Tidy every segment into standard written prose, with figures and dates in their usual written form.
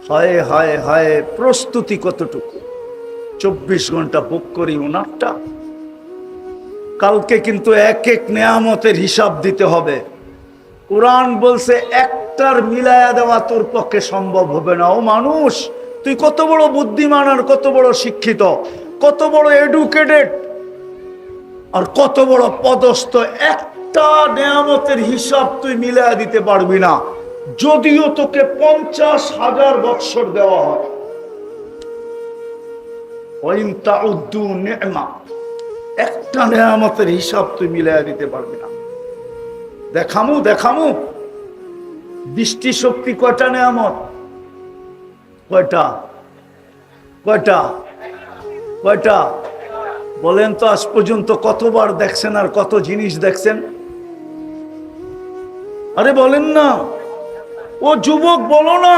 হায় হায় হায়, প্রস্তুতি কতটুকু? 24 ঘন্টা বুক করি ওনারটা। কালকে কিন্তু এক এক নেয়ামতের হিসাব দিতে হবে। কোরআন বলছে একটার মিলায়া দেওয়া তোর পক্ষে সম্ভব হবে না। ও মানুষ, তুই কত বড় বুদ্ধিমান আর কত বড় শিক্ষিত, কত বড় এডুকেটেড আর কত বড় পদস্থ, একটা নেয়ামতের হিসাব তুই মিলায়া দিতে পারবি না, যদিও তোকে 50,000 বৎসর দেওয়া হয়। একটা নেয়ামতের হিসাব তুই মিলায়া দিতে পারবি না। দেখামু দৃষ্টি শক্তি কয়টা নেয়ামত? কয়টা কয়টা কয়টা বলেন তো? আজ পর্যন্ত কতবার দেখছেন আর কত জিনিস দেখছেন? আরে বলেন না। ও যুবক, বলো না,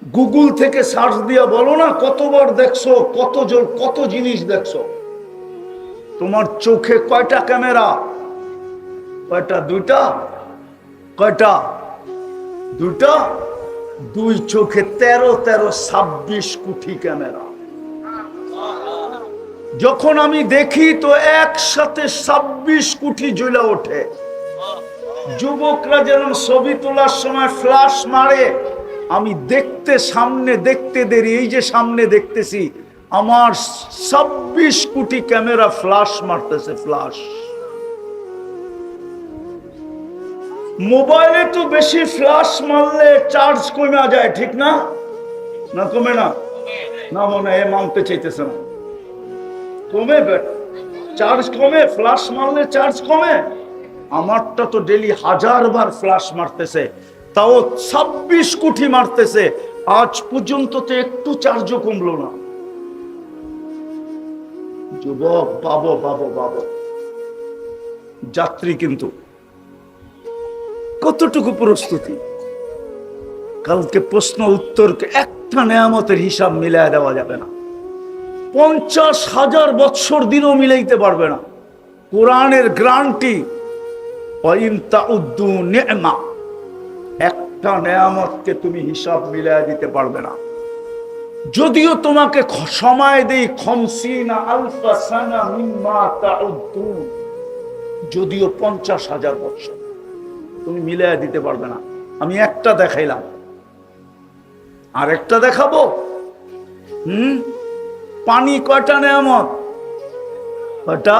গুগল থেকে সার্চ দিয়া বলো না, কতবার দেখছো, কত জিনিস দেখছো। তোমার চোখে কয়টা ক্যামেরা? কয়টা? দুইটা? কয়টা? দুইটা? দুই চোখে 26 কোটি ক্যামেরা। যখন আমি দেখি তো একসাথে 26 কোটি জ্বলে ওঠে। যুবকরা যেমন ছবি তোলার সময় ফ্ল্যাশ মারে, আমি সামনে দেখতে দেরি, এই যে সামনে দেখতেছি, আমার 26 কোটি ক্যামেরা ফ্ল্যাশ মারতেছে। ফ্ল্যাশ মোবাইলে তো বেশি ফ্ল্যাশ মারলে চার্জ কমে যায়, ঠিক না? না কমে না? না মনে হয় মানতে চাইতেছে না। কমে, চার্জ কমে, ফ্ল্যাশ মারলে চার্জ কমে। আমারটা তো ডেলি 1000 বার ফ্ল্যাশ মারতেছে, তাও 26 কোটি মারতেছে। আজ পর্যন্ত তো একটু চার্জও কমলো না। যুবক, বাবো যাত্রী কিন্তু কতটুকু প্রস্তুতি? কালকে প্রশ্ন উত্তরকে একটা নেয়ামতের হিসাব মিলায় দেওয়া যাবে না। 50,000 বৎসর দিনও মিলাইতে পারবে না। কোরআনের গ্যারান্টি, একটা নেয়ামতকে তুমি হিসাব মিলায় দিতে পারবে না। যদিও তোমাকে সময় দেই 50 আলফা সানা মিম্মা তাউদ্দুন, যদিও 50,000 বৎসর, তুমি মিলায় দিতে পারবে না। আমি একটা দেখাইলাম, আর একটা দেখাবো। পানি কয়টা নেয়ামত? কয়টা?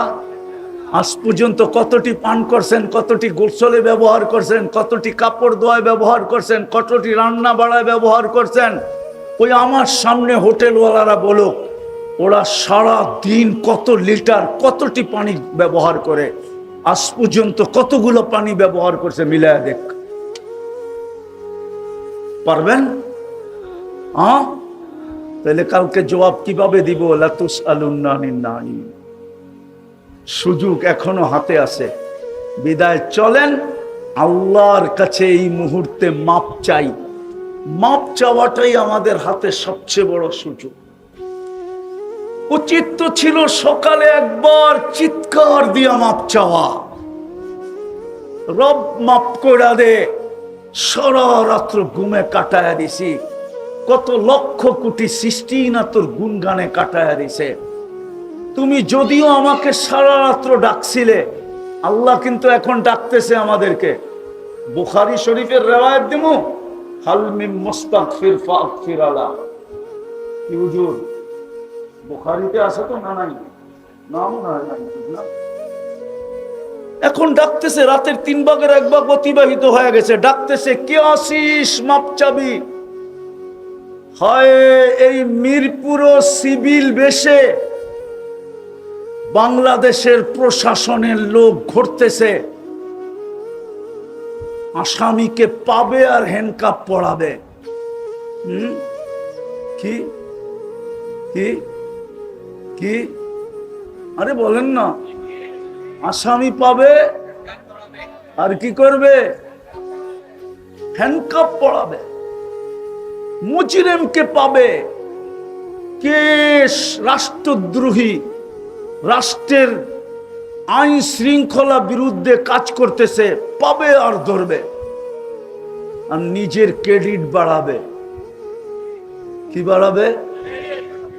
আজ পর্যন্ত কতটি পান করছেন, কতটি গোসলে ব্যবহার করছেন, কতটি কাপড় ধোয়ায় ব্যবহার করছেন, কতটি রান্না বাড়ায় ব্যবহার করছেন? ওই আমার সামনে হোটেলওয়ালারা বলো, ওরা সারা দিন কত লিটার, কতটি পানি ব্যবহার করে, আজ পর্যন্ত কতগুলো পানি ব্যবহার করছে, মিলায় দেখ। পারবেন? তাহলে কালকে জবাব কিভাবে দিব? লাতুসআলুন্না আনিন নাঈম। সুযোগ এখনো হাতে আছে। বিদায় চলেন, আল্লাহর কাছে এই মুহূর্তে মাপ চাই। মাপ চাওয়াটাই আমাদের হাতে সবচেয়ে বড় সুযোগ। উচিত তো ছিল সকালে একবার চিৎকার দিয়া মাপ চাওয়া, রব মাপ করে দে। সারা রাত্র ঘুমে কাটায়া দিছি, কত লক্ষ কোটি সৃষ্টি না তোর গুনগানে কাটায়া দিছে। তুমি যদিও আমাকে সারা রাত্র ডাকছিলে, আল্লাহ কিন্তু এখন ডাকতেছে আমাদেরকে। বুখারী শরীফের রিওয়ায়াত দিমু, হাল মিন মুস্তাগফির ফাগফির আলা। কি হুজুর, বুখারীতে আছে তো? না নাই, নাম না। এখন ডাকতেছে, রাতের 3 ভাগের 1 ভাগ অতিবাহিত হয়ে গেছে, ডাকতেছে, কে আসিস মাপ চাবি? হয় এই মিরপুর সিভিল বেশে বাংলাদেশের প্রশাসনের লোক ঘুরতেছে, আসামিকে পাবে আর হ্যান্ডকাপ পড়াবে। কি কি কি আরে বলেন না, আসামি পাবে আর কি করবে? হ্যান্ডকাপ পড়াবে। মুজরিমকে পাবে, কেস রাষ্ট্রদ্রোহী, রাষ্ট্রের আইন শৃঙ্খলা বিরুদ্ধে কাজ করতেছে, পাবে আর ধরবে, আর নিজের ক্রেডিট বাড়াবে। কি বাড়াবে?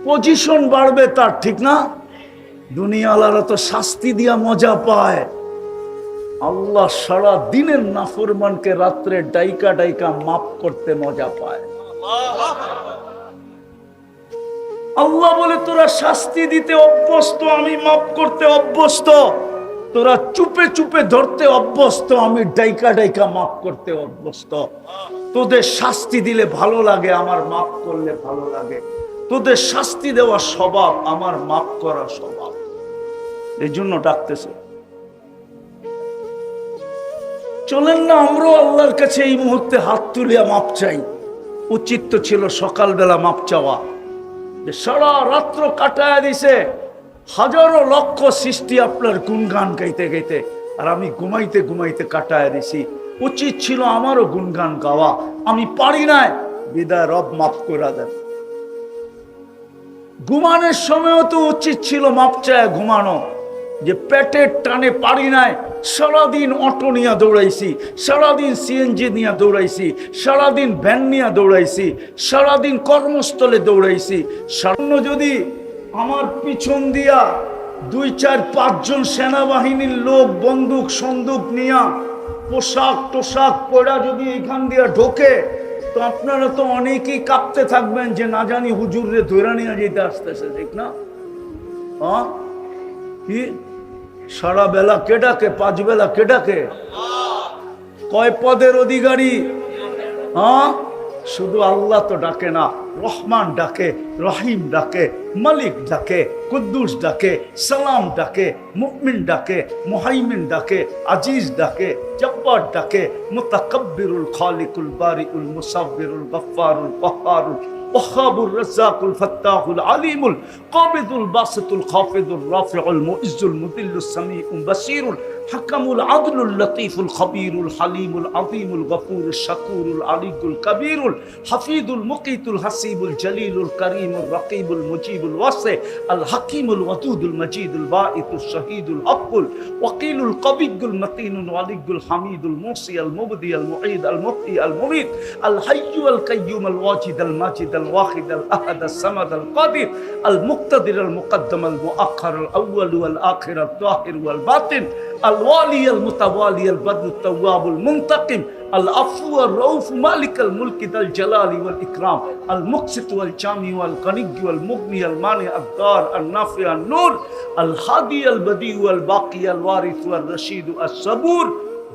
পজিশন বাড়বে, তার ঠিক না? দুনিয়াওয়ালারা তো শাস্তি দিয়া মজা পায়, আল্লাহ সারা দিনের নাফরমানকে রাত্রে ডাইকা ডাইকা মাফ করতে মজা পায়। আল্লাহ বলে তোরা শাস্তি দিতে অভ্যস্ত, আমি মাফ করতে অভ্যস্ত। তোরা চুপে চুপে ধরতে অভ্যস্ত, আমি ডাইকা ডাইকা মাফ করতে অভ্যস্ত। তোদের শাস্তি দিলে ভালো লাগে, আমার মাফ করলে ভালো লাগে। তোদের শাস্তি দেওয়া স্বভাব, আমার মাফ করা স্বভাব। এই জন্য ডাকতেছে। চলেন না আমরাও আল্লাহর কাছে এই মুহূর্তে হাত তুলিয়া মাপ চাই। উচিত তো ছিল সকালবেলা মাপ চাওয়া, যে সারা রাত্র কাটায় দিছে, হাজারো লক্ষ সৃষ্টি আপনার গুণগান গাইতে গাইতে, আর আমি ঘুমাইতে ঘুমাইতে কাটায় দিছি। উচিত ছিল আমারও গুণগান গাওয়া, আমি পারি নাই, বিদায় রব মাফ করে দেন। ঘুমানোর সময়ও তো উচিত ছিল মাপ চায় ঘুমানো, যে পেটের টানে পারি নাই, সারাদিন অটো নিয়ে দৌড়াইছি, সারাদিন সিএনজি নিয়ে দৌড়াইছি, সারাদিন ভ্যান নিয়ে দৌড়াইছি, সারাদিন কর্মস্থলে দৌড়াইছি। সামান্য যদি আমার পিছন দিয়া 2-4-5 জন সেনাবাহিনীর লোক বন্দুক সন্দুক নিয়া পোশাক টোশাক পরা যদি এখান দিয়া ঢোকে, তো আপনারা তো অনেকেই কাঁপতে থাকবেন যে না জানি হুজুরে ধৈরা নিয়ে যেতে আসতেছে, ঠিক না? হ্যাঁ, কি সারা বেলা কে ডাকে, 5 বেলা কে ডাকে? কয় পদের অধিকারী? হ্যাঁ, শুধু আল্লাহ তো ডাকে না, রহমান ডাকে, রহিম ডাকে, মালিক ডাকে, কুদ্দুস ডাকে, সালাম ডাকে, মুমিন ডাকে, মুহাইমিন ডাকে, আজিজ ডাকে, জব্বার ডাকে, মুতাকাব্বিরুল খালিকুল বারিউল মুসাব্বিরুল গফফারুল কহ্হারুল ওয়াহাবুর রাজ্জাকুল ফাত্তাহুল আলিমুল কাবিদুল বাসিতুল খাফিদুর রাফিউল মুইজ্জুল মুদিল্লুস সামিউল বাসিরুল হাকামুল আদলুল লতীফুল খবীরুল হালিমুল আযীমুল গফুরুশ শাকুরুল আলিয়ুল কবীরুল হাফিজুল মুকিতুল হাসিবুল জলিলুল করিমুর রকিবুল মুজিবুল ওয়াসি আল হাকিমুল ওয়াদুদুল মজিদুল বাঈতুশ শহীদুল হকুল ওয়াকিলুল কবিয়ুল মতিনুল ওয়ালিয়ুল হামিদুল মুসি আল মুবদি আল মুঈদ আল মুহয়ি আল মুমীত আল হাইয়্যু আল কাইয়্যুম আল ওয়াজিদ আল মাজিদ আল ওয়াহিদ আল আহাদ আল সামাদ আল কাদির আল মুক্তাদির আল মুকদ্দম আল মুআখ্খার আল আউয়াল ওয়াল আখির আল যাহির ওয়াল বাতিন الوالي المتوالي البدر التواب المنتقم العفو الرؤوف مالك الملك ذا الجلال والإكرام المقسط والجامع والغني والمغني المانع الضار النافع النور الهادي البديع والباقي الوارث والرشيد الصبور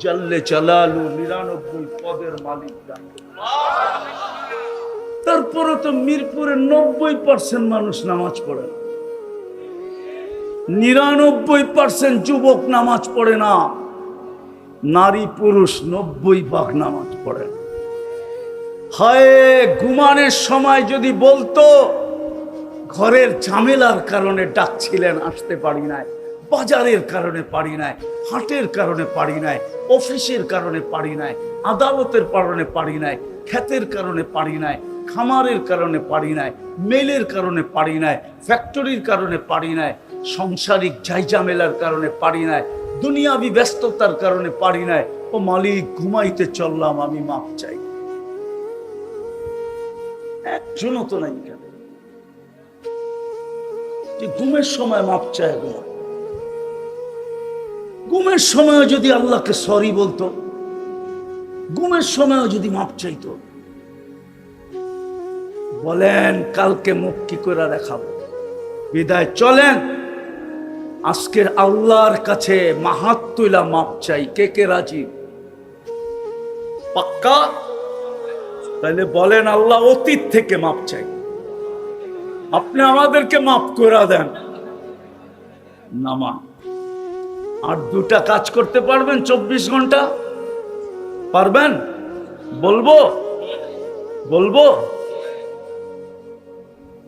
جل جلاله 99 পদের মালিক। তারপরে তো মিরপুরের 90% মানুষ নামাজ পড়ে না, 99% যুবক নামাজ পড়ে না, নারী পুরুষ 90% নামাজ পড়ে। হায়, ঘুমানোর সময় যদি বলতো ঘরের ঝামেলার কারণে ডাকছিলেন আসতে পারি নাই, বাজারের কারণে পারি নাই, হাটের কারণে পারি নাই, অফিসের কারণে পারি নাই, আদালতের কারণে পারি নাই, ক্ষেতের কারণে পারি নাই, খামারের কারণে পারি নাই, মেলের কারণে পারি নাই, ফ্যাক্টরির কারণে পারি নাই, সংসারিক ঝাইঝামেলার কারণে পারি নাই, দুনিয়াবি ব্যস্ততার কারণে পারি নাই, ও মালিক ঘুমাইতে চললাম, আমি মাপ চাই। একজনও তো নাই কেন যে ঘুমের সময় মাপ চায়? ঘুমের সময় যদি আল্লাহকে সরি বলতো, ঘুমের সময় যদি মাপ চাইতো, বলেন কালকে মুখ কি করে দেখাবো? বিদায় চলেন আজকের আল্লাহর কাছে মাহাত্তুলা মাপ চাই। কে কে রাজি? পাক্কা? তাহলে বলেন আল্লাহ অতীত থেকে মাপ চাই, আপনি আমাদেরকে মাফ করে দেন। নামা আর 2টা কাজ করতে পারবেন 24 ঘন্টা? পারবেন? বলবো বলবো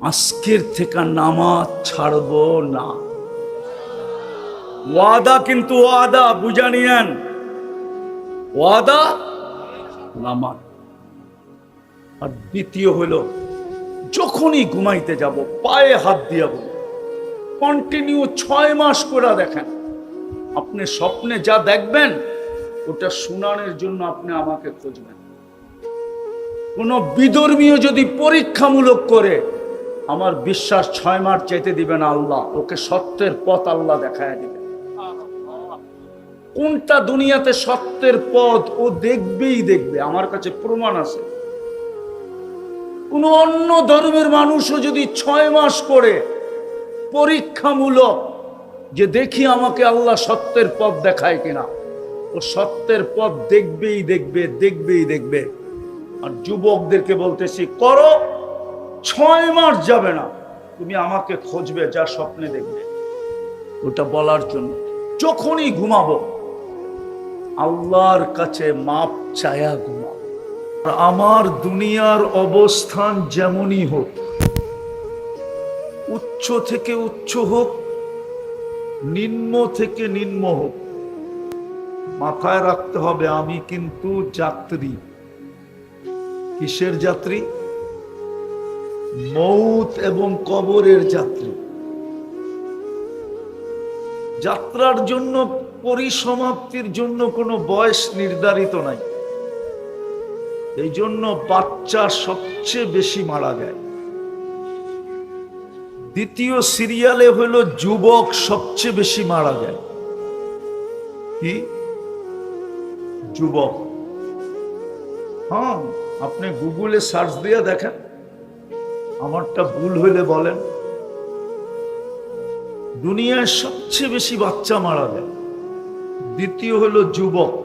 আজকের থেকে নামাজ ছাড়বো না। ওয়াদা, কিন্তু ওয়াদা বুঝা নিয়েন, ওয়াদা নামাজ। আর দ্বিতীয় হলো, যখনই ঘুমাইতে যাব পায়ে হাত দিয়ে বলবো, কন্টিনিউ 6 মাস করে দেখেন, আপনি স্বপ্নে যা দেখবেন ওটা শোনানোর জন্য আপনি আমাকে খুঁজবেন। কোন বিধর্মীয় যদি পরীক্ষামূলক করে, আমার বিশ্বাস 6 মাস চাইতে দিবে না আল্লাহ, ওকে সত্যের পথ আল্লাহ দেখায় দিবে। কোনটা দুনিয়াতে সত্যের পথ ও দেখবেই দেখবে, আমার কাছে প্রমাণ আছে। কোন অন্য ধর্মের মানুষও যদি 6 মাস করে পরীক্ষামূলক যে দেখি আমাকে আল্লাহ সত্যের পথ দেখায় কিনা, ও সত্যের পথ দেখবেই দেখবে, দেখবেই দেখবে। আর যুবকদেরকে বলতেছি, করো, 6 মাস যাবে না, তুমি আমাকে খুঁজবে, যা স্বপ্নে দেখবে। ওটা বলার জন্য যখনই ঘুমাবো আল্লাহর কাছে মাপ চায়া ঘুমাবো। আমার দুনিয়ার অবস্থান যেমনই হোক, উচ্চ থেকে উচ্চ হোক, নিম্ন থেকে নিম্ন হোক, মাথায় রাখতে হবে আমি কিন্তু যাত্রী। কিসের যাত্রী? মৌত এবং কবরের যাত্রী। যাত্রার জন্য, পরিসমাপ্তির জন্য কোনো বয়স নির্ধারিত নাই। এই জন্য বাচ্চা সবচেয়ে বেশি মারা যায়। দ্বিতীয় সিরিয়ালে হলো যুবক সবচেয়ে বেশি মারা যায়। কি? যুবক। হ্যাঁ, আপনি গুগলে সার্চ দিয়ে দেখেন, আমারটা ভুল হইলে বলেন। দুনিয়ায় সবচেয়ে বেশি বাচ্চা মারা যায়, দ্বিতীয় হলো যুবক,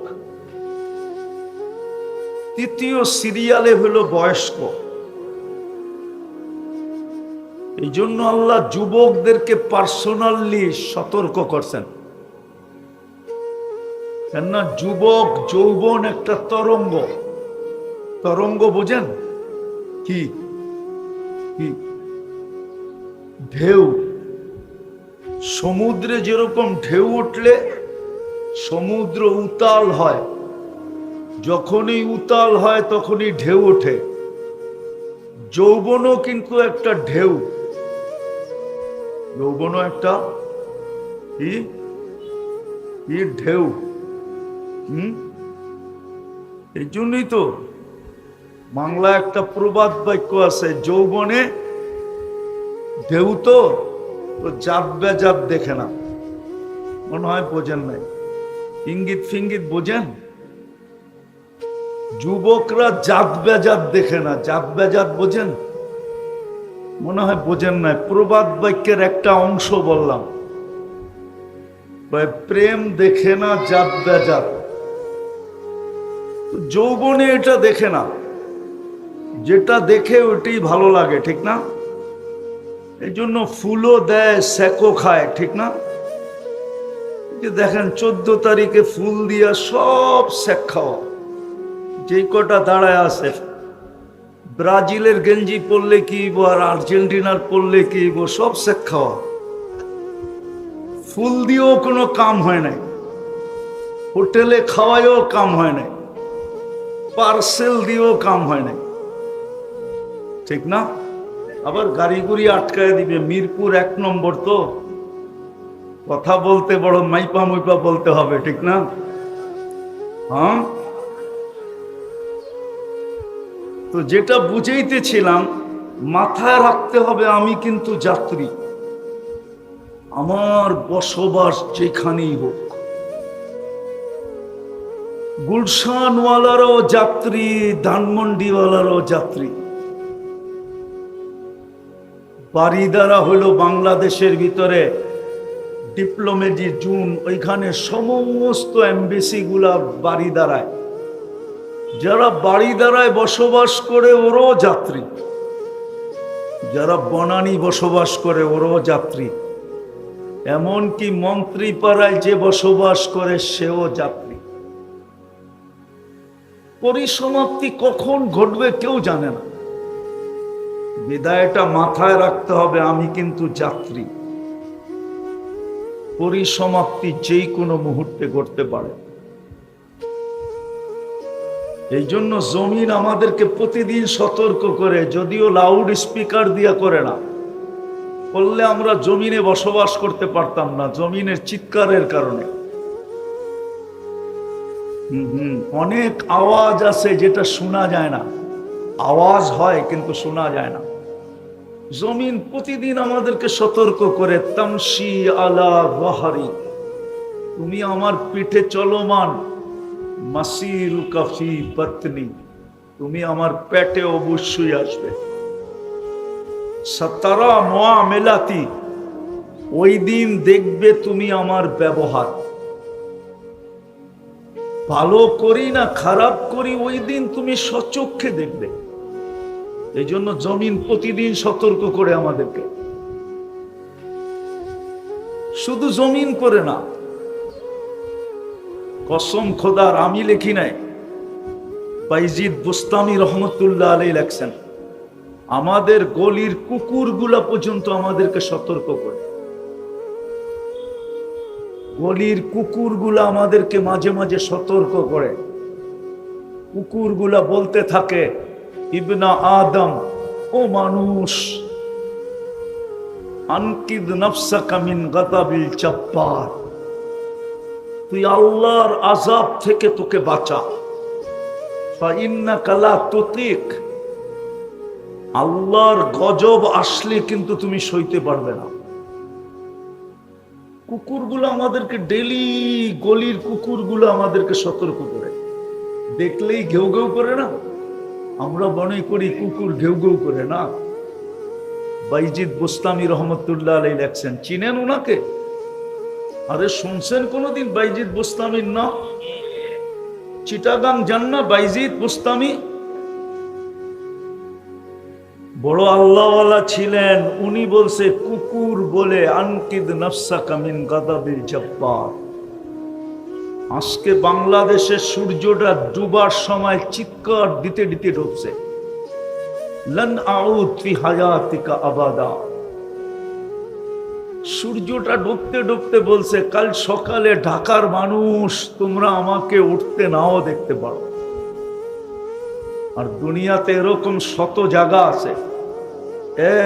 তৃতীয় সিরিয়ালে হলো বয়স্ক। এই জন্য আল্লাহ যুবকদেরকে পার্সোনালি সতর্ক করছেন, কেননা যুবক যৌবন একটা তরঙ্গ। তরঙ্গ বোঝেন? কি কি? ঢেউ। সমুদ্রে যেরকম ঢেউ উঠলে সমুদ্র উতাল হয়, যখনই উতাল হয় তখনই ঢেউ ওঠে। যৌবনও কিন্তু একটা ঢেউ, যৌবনও একটা কি ঢেউ। এই জন্যই তো বাংলা একটা প্রবাদ বাক্য আছে, যৌবনে ঢেউ তো জাত বেজাত দেখে না। মনে হয় বোঝেন নাই, ইঙ্গিত ফিঙ্গিত বোঝেন? যুবকরা জাত বেজাত দেখে না, জাত বেজাত বোঝেন? মনে হয় বোঝেন নাই। প্রবাদ বাক্যের একটা অংশ বললাম, প্রেম দেখে না, জাত বেজাত। যৌবনে এটা দেখে না, যেটা দেখে ওটাই ভালো লাগে, ঠিক না? এই জন্য ফুলও দেয়, সেকও খায়, ঠিক না? দেখেন 14 তারিখে ফুল দিয়া সব সেক খাওয়া। যেই কটা দাঁড়ায় আছে, ব্রাজিলের গেঞ্জি পরলে কি আর আর্জেন্টিনার পরলে কি, সব সেক খাওয়া। ফুল দিয়েও কোনো কাম হয় নাই, হোটেলে খাওয়াইও কাম হয় নাই, পার্সেল দিয়েও কাম হয় নাই, ঠিক না? আবার গাড়ি গুড়ি আটকায় দিবে। মিরপুর 1 নম্বর তো, কথা বলতে বড় মাইপা মুইপা বলতে হবে, ঠিক না? হ্যাঁ, তো যেটা বুঝাইতেছিলাম, মাথায় রাখতে হবে আমি কিন্তু যাত্রী। আমার বসবাস যেখানেই হোক, গুলশানওয়ালারও যাত্রী, ধানমন্ডিওয়ালারও যাত্রী। বারিদারা হলো বাংলাদেশের ভিতরে ডিপ্লোমেজি জোন, ওইখানে সমস্ত এমবেসি গুলা বারিদারায়। যারা বারিদারায় বসবাস করে ওরও যাত্রী, যারা বনানী বসবাস করে ওরও যাত্রী, এমনকি মন্ত্রীপাড়ায় যে বসবাস করে সেও যাত্রী। পরিসমাপ্তি কখন ঘটবে কেউ জানে না, বিদায়টা মাথায় রাখতে হবে আমি কিন্তু যাত্রী। পরিসমাপ্তি যেই কোনো মুহূর্তে ঘটতে পারে। এই জন্য জমিন আমাদেরকে প্রতিদিন সতর্ক করে, যদিও লাউড স্পিকার দিয়া করে না, করলে আমরা জমিনে বসবাস করতে পারতাম না, জমিনের চিৎকারের কারণে। অনেক আওয়াজ আছে যেটা শোনা যায় না, আওয়াজ হয় কিন্তু শোনা যায় না। জমিন প্রতিদিন আমাদেরকে সতর্ক করে, তামশি আলা যাহরি, তুমি আমার পিঠে চলমান, মাসিরুকা ফি বাতনি, তুমি আমার পেটে অবশ্যই আসবে। সাতারা মুআমিলাতি, ওই দিন দেখবে তুমি আমার ব্যবহার, ভালো করি না খারাপ করি, ওই দিন তুমি সচক্ষে দেখবে। এই জন্য জমিন প্রতিদিন সতর্ক করে আমাদেরকে। শুধু জমিন করে না, কসম খোদার, আমি লিখি নাই, বাইজিদ বুস্তামি রহমতুল্লাহ আলাইহি লেখছেন, আমাদের গলির কুকুরগুলা পর্যন্ত আমাদেরকে সতর্ক করে। গলির কুকুরগুলা আমাদেরকে মাঝে মাঝে সতর্ক করে। কুকুরগুলা বলতে থাকে, ইবনা আদম, ও মানুষ, আনকিদ নাফসাকা মিন গাদাবিল জাব্বার, তুই আল্লাহর আযাব থেকে তোকে বাঁচা। ফাইন্নাকা লা তুতিক, আল্লাহর গজব আসলে কিন্তু তুমি সইতে পারবে না। কুকুরগুলো আমাদেরকে ডেলি, গলির কুকুরগুলো আমাদেরকে সতর্ক করে। দেখলেই ঘেউ ঘেউ করে না? আমরা মনে করি কুকুর ঘেউ ঘেউ করে না। বাইজিদ বুস্তামি রহমতুল্লাহ আলাইহি লেখছেন, চিনেন ওনাকে? আরে শুনছেন কোনদিন বাইজিদ বুস্তামির না? চিটাগাং যান না বাইজিদ বুস্তামি? বড় আল্লাহওয়ালা ছিলেন। উনি বলছে, কুকুর বলে আনকিদ নাফসাকা মিন গাদাবিল জাব্বার। আজকে বাংলাদেশের সূর্যটা ডুবার সময় চিৎকার দিতে দিতে ঢুকছে, লান আউদ ফি হায়াতিকা আবাদা। সূর্যটা ডুবতে ডুবতে বলছে, কাল সকালে ঢাকার মানুষ তোমরা আমাকে উঠতে নাও দেখতে পারো। আর দুনিয়াতে এরকম শত জায়গা আছে,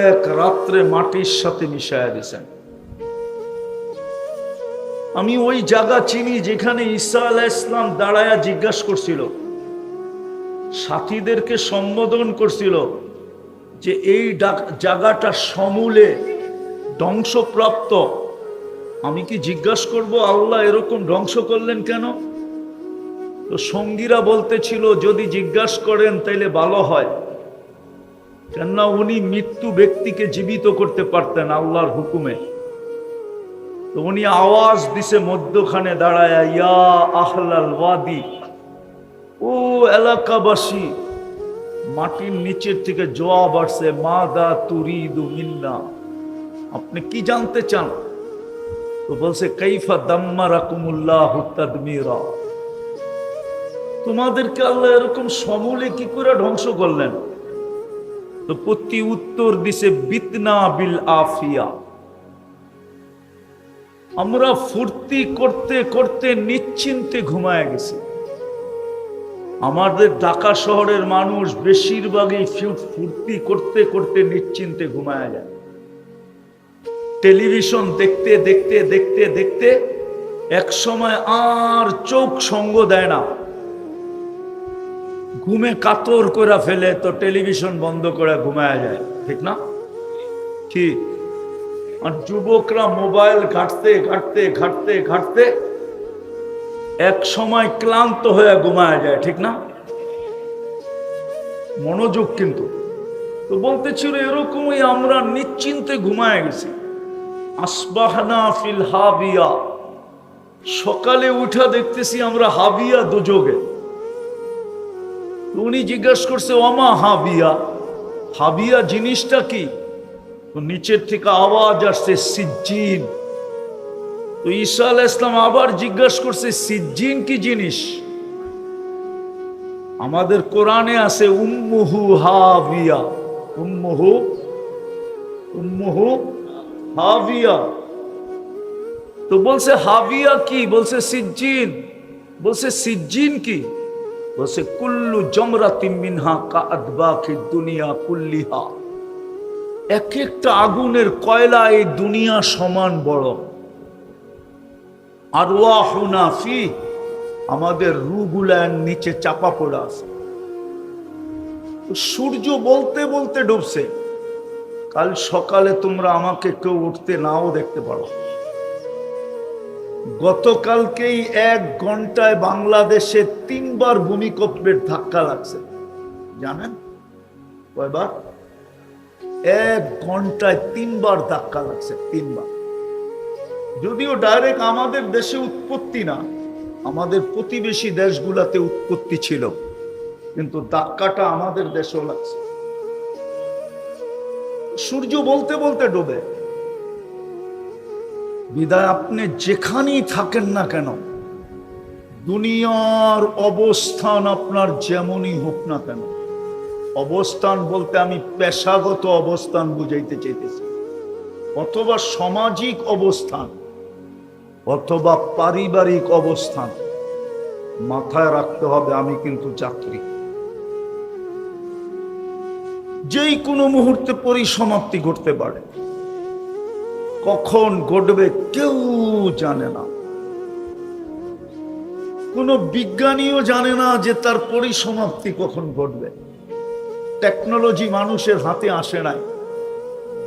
এক রাত্রে মাটির সাথে মিশায়া দিয়েছেন। আমি ওই জায়গা চিনি যেখানে ঈসা আলাইহিস সালাম দাঁড়ায়া জিজ্ঞাসা করছিল, সাথীদেরকে সম্বোধন করছিল যে এই জায়গাটা সমূলে ধ্বংসপ্রাপ্ত। আমি কি জিজ্ঞাসা করব আল্লাহ এরকম ধ্বংস করলেন কেন? তো সঙ্গীরা বলতেছিল, যদি জিজ্ঞাসা করেন তাইলে ভালো হয়, কেননা উনি মৃত্যু ব্যক্তিকে জীবিত করতে পারতেন আল্লাহর হুকুমে। তো উনি আওয়াজ দিছে মধ্যখানে দাঁড়ায়া, ইয়া আহলাল ওয়াদি, ও এলাকাবাসী। মাটির নিচের থেকে জবাব আসছে, মাদা তুরিদু মিন্না, আপনি কি জানতে চান? তো বলছে, কাইফা দাম্মারাকুমুল্লাহু তাদমিরা, তোমাদেরকে আল্লাহ এরকম সমূলে কি করে ধ্বংস করলেন? তো প্রতি উত্তর দিছে, বিতনা বিল আফিয়া, আমরা ফুর্তি করতে করতে নিশ্চিন্তে ঘুমায় গেছি। আমাদের ঢাকা শহরের মানুষ বেশিরভাগই ফুর্তি করতে করতে নিশ্চিন্তে ঘুমায় যায়। টেলিভিশন দেখতে দেখতে দেখতে দেখতে এক সময় আর চোখ সঙ্গ দেয় না, ঘুমে কাতর করে ফেলে, তো টেলিভিশন বন্ধ করে ঘুমায় যায়, ঠিক না? ঠিক। আর যুবকরা মোবাইল ঘাটতে ঘাটতে ঘাটতে ঘাটতে এক সময় ক্লান্ত হয়ে ঘুমায় যায়, ঠিক না? মনোযোগ কিন্তু। তো বলতেছিল, এরকমই আমরা নিশ্চিন্তে ঘুমায় গেছি। আসবাহনা ফিল হাবিয়া, সকালে উঠা দেখতেছি আমরা হাবিয়া দুযোগে। উনি জিজ্ঞাসা করছে, ওমা হাবিয়া, হাবিয়া জিনিসটা কি? তো নিচের থেকে আওয়াজ আসছে, সিজ্জিন। তো ঈসা আলাইহিস সালাম আবার জিজ্ঞাসা করছে, সিজ্জিন কি জিনিস? আমাদের কোরআনে আছে উম্মুহু হাবিয়া, উম্মুহু হাবিয়া। তো বলছে হাবিয়া কি? বলছে সিজ্জিন। বলছে সিজ্জিন কি? বলছে কুল্লু জামরাতিন মিনহা কাআদবাকিদ দুনিয়া কুল্লিহা, এক একটা আগুনের কয়লা এই দুনিয়া সমান বড়। আরওয়াহুনা ফি, আমাদের রূহগুলার নিচে চাপা পড়া আছে। সূর্য বলতে বলতে ডুবছে। কাল সকালে তোমরা আমাকে কেউ উঠতে নাও দেখতে পারো। গতকালকেই 1 ঘন্টায় বাংলাদেশে 3 বার ভূমিকম্পের ধাক্কা লাগছে। জানেন কয়বার? 1 ঘন্টায় 3 বার ধাক্কা লাগছে, 3 বার। যদিও ডাইরেক্ট আমাদের দেশে উৎপত্তি না, আমাদের প্রতিবেশী দেশগুলাতে উৎপত্তি ছিল, কিন্তু ধাক্কাটা আমাদের দেশেও লাগছে। সূর্য বলতে বলতে ডুবে। বিদায় আপনি যেখানেই থাকেন না কেন, দুনিয়ার অবস্থান আপনার যেমনই হোক না কেন, অবস্থান বলতে আমি পেশাগত অবস্থান বুঝাইতে চাইতেছি, অথবা সামাজিক অবস্থান, অথবা পারিবারিক অবস্থান, মাথায় রাখতে হবে আমি কিন্তু যাত্রী। যেই কোনো মুহূর্তে পরিসমাপ্তি ঘটতে পারে। কখন ঘটবে কেউ জানে না। কোনো বিজ্ঞানীও জানে না যে তার পরিসমাপ্তি কখন ঘটবে। টেকনোলজি মানুষের হাতে আসে নাই,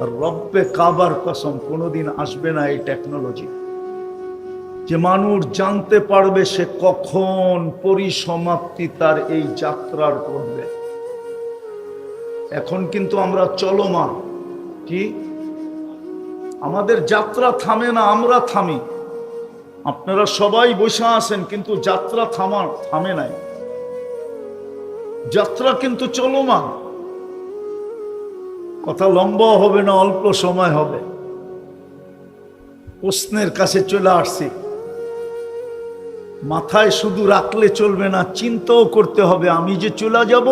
আর রব্বে কাবার কসম কোনোদিন আসবে না এই টেকনোলজি, যে মানুষ জানতে পারবে সে কখন পরিসমাপ্তি তার এই যাত্রার করবে। এখন কিন্তু আমরা চলমান, কি আমাদের যাত্রা থামে না, আমরা থামি। আপনারা সবাই বসে আছেন, কিন্তু যাত্রা থামে নাই, যাত্রা কিন্তু চলমান। কথা লম্বা হবে না, অল্প সময় হবে। প্রশ্নের কাছে চলে আসছি। মাথায় শুধু রাখলে চলবে না, চিন্তাও করতে হবে আমি যে চলে যাব।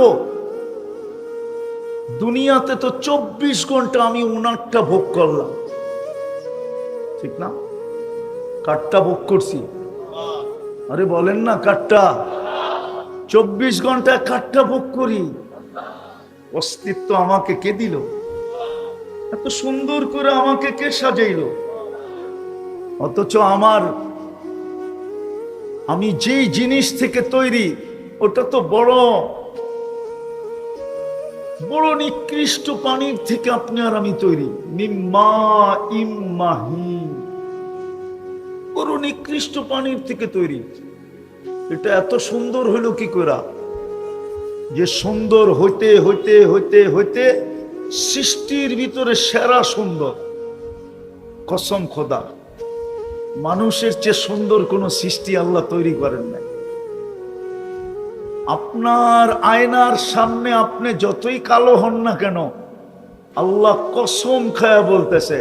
দুনিয়াতে তো 24 ঘন্টা আমি উনারটা ভোগ করলাম, ঠিক না? কাঠটা ভোগ করছি, আরে বলেন না কাঠটা। 24 ঘন্টায় কাঠটা ভোগ করি। অস্তিত্ব আমাকে কে দিল? এত সুন্দর করে আমাকে কে সাজাইল? অথচ আমি যেই জিনিস থেকে তৈরি ওটা তো বড় বড় নিকৃষ্ট পানির থেকে আপনি আর আমি তৈরি। মিম্মা ইম্মাহিন, বড় নিকৃষ্ট পানির থেকে তৈরি। এটা এত সুন্দর হইল কি করে? যে সুন্দর হইতে হইতে হইতে হইতে সৃষ্টির ভিতরে সেরা সুন্দর। কসম খোদা, মানুষের চেয়ে সুন্দর কোন সৃষ্টি আল্লাহ তৈরি করেন নাই। আপনার আয়নার সামনে আপনি যতই কালো হন না কেন, আল্লাহ কসম খায়া বলতেছে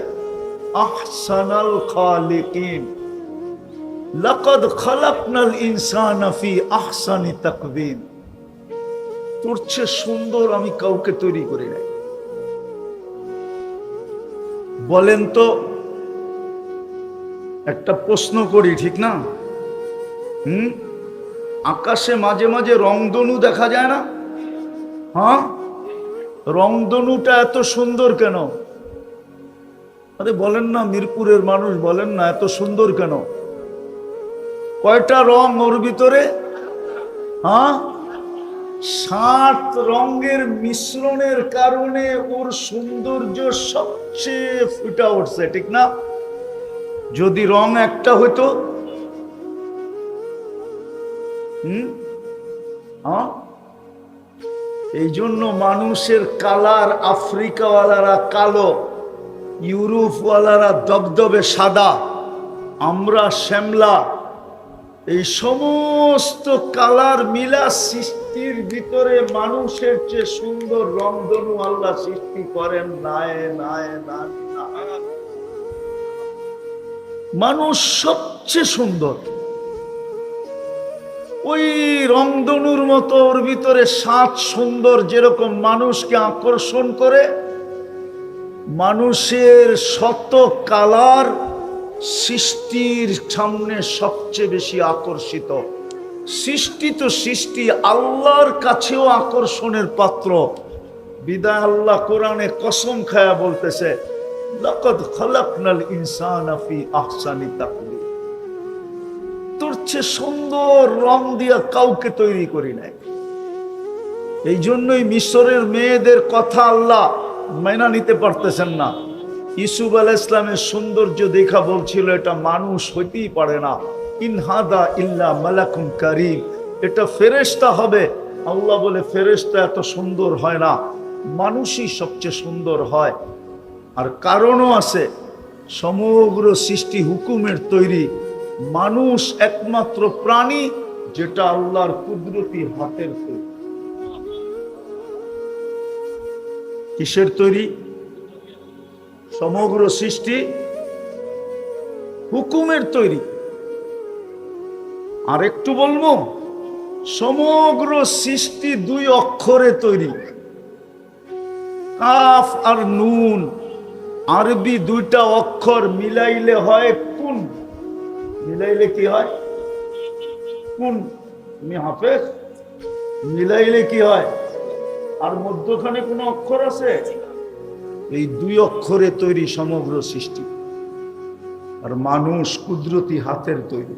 আহসানাল খালিকিন, লাকাদ খালাকনাল ইনসানা ফি আহসানি তাকওয়িম। তোর চেয়ে সুন্দর আমি কাউকে তৈরি করি নাই। বলেন তো, একটা প্রশ্ন করি, ঠিক না? আকাশে মাঝে মাঝে রংধনু দেখা যায় না? হ্যাঁ, রংধনুটা এত সুন্দর কেন? আরে বলেন না, মিরপুরের মানুষ বলেন না, এত সুন্দর কেন? কয়টা রং ওর ভিতরে? হ্যাঁ, 7 রঙের মিশ্রণের কারণে ওর সৌন্দর্য সবচেয়ে ফুটে উঠছে, ঠিক না? যদি রং একটা হইতো, এই জন্য মানুষের কালার, আফ্রিকাওয়ালারা কালো, ইউরোপওয়ালারা দবদবে সাদা, আমরা শ্যামলা। এই সমস্ত কালার মিলা সৃষ্টির ভিতরে মানুষের চেয়ে সুন্দর রংধনু আল্লাহ সৃষ্টি করেন নাই। মানুষ সবচেয়ে সুন্দর। ওই রংধনুর মতো ওর ভিতরে 7 সুন্দর যেরকম মানুষকে আকর্ষণ করে, মানুষের শত কালার সৃষ্টির সামনে সবচেয়ে বেশি আকর্ষিত। সৃষ্টি তো সৃষ্টি, আল্লাহর কাছেও আকর্ষণের পাত্র। বিদায় আল্লাহ কোরআনে কসম খায়া বলতেছে লাকাদ খালাকনাল ইনসানা ফি আহসানি তাকওয়িম। তোর চেয়ে সুন্দর রং দিয়া কাউকে তৈরি করি নাই। এই জন্যই মিশরের মেয়েদের কথা আল্লাহ মেনে নিতে পারতেছেন না। ইউসুফ আলাইহিস সালামের সৌন্দর্য দেখা বলছিল এটা মানুষ হইতেই পারে না, ইন হাদা ইল্লা মালাকুন কারীম, এটা ফেরেশতা হবে। আল্লাহ বলে ফেরেশতা এত সুন্দর হয় না, মানুষই সবচেয়ে সুন্দর হয়। আর কারণও আছে, সমগ্র সৃষ্টি হুকুমের তৈরি, মানুষ একমাত্র প্রাণী যেটা আল্লাহর কুদরতি হাতের তৈরি। কিসের তৈরি? সমগ্র সৃষ্টি হুকুমের তৈরি। আর একটু বলবো, সমগ্র সৃষ্টি দুই অক্ষরে তৈরি, কাফ আর নুন। আরবি দুইটা অক্ষর মিলাইলে হয় কুন। মিলাইলে কি হয়? কুন। তুমি হাফেজ, মিলাইলে কি হয়? আর মধ্যখানে কোনো অক্ষর আছে? এই দুই অক্ষরে তৈরি সমগ্র সৃষ্টি। আর মানুষ কুদরতি হাতের তৈরি।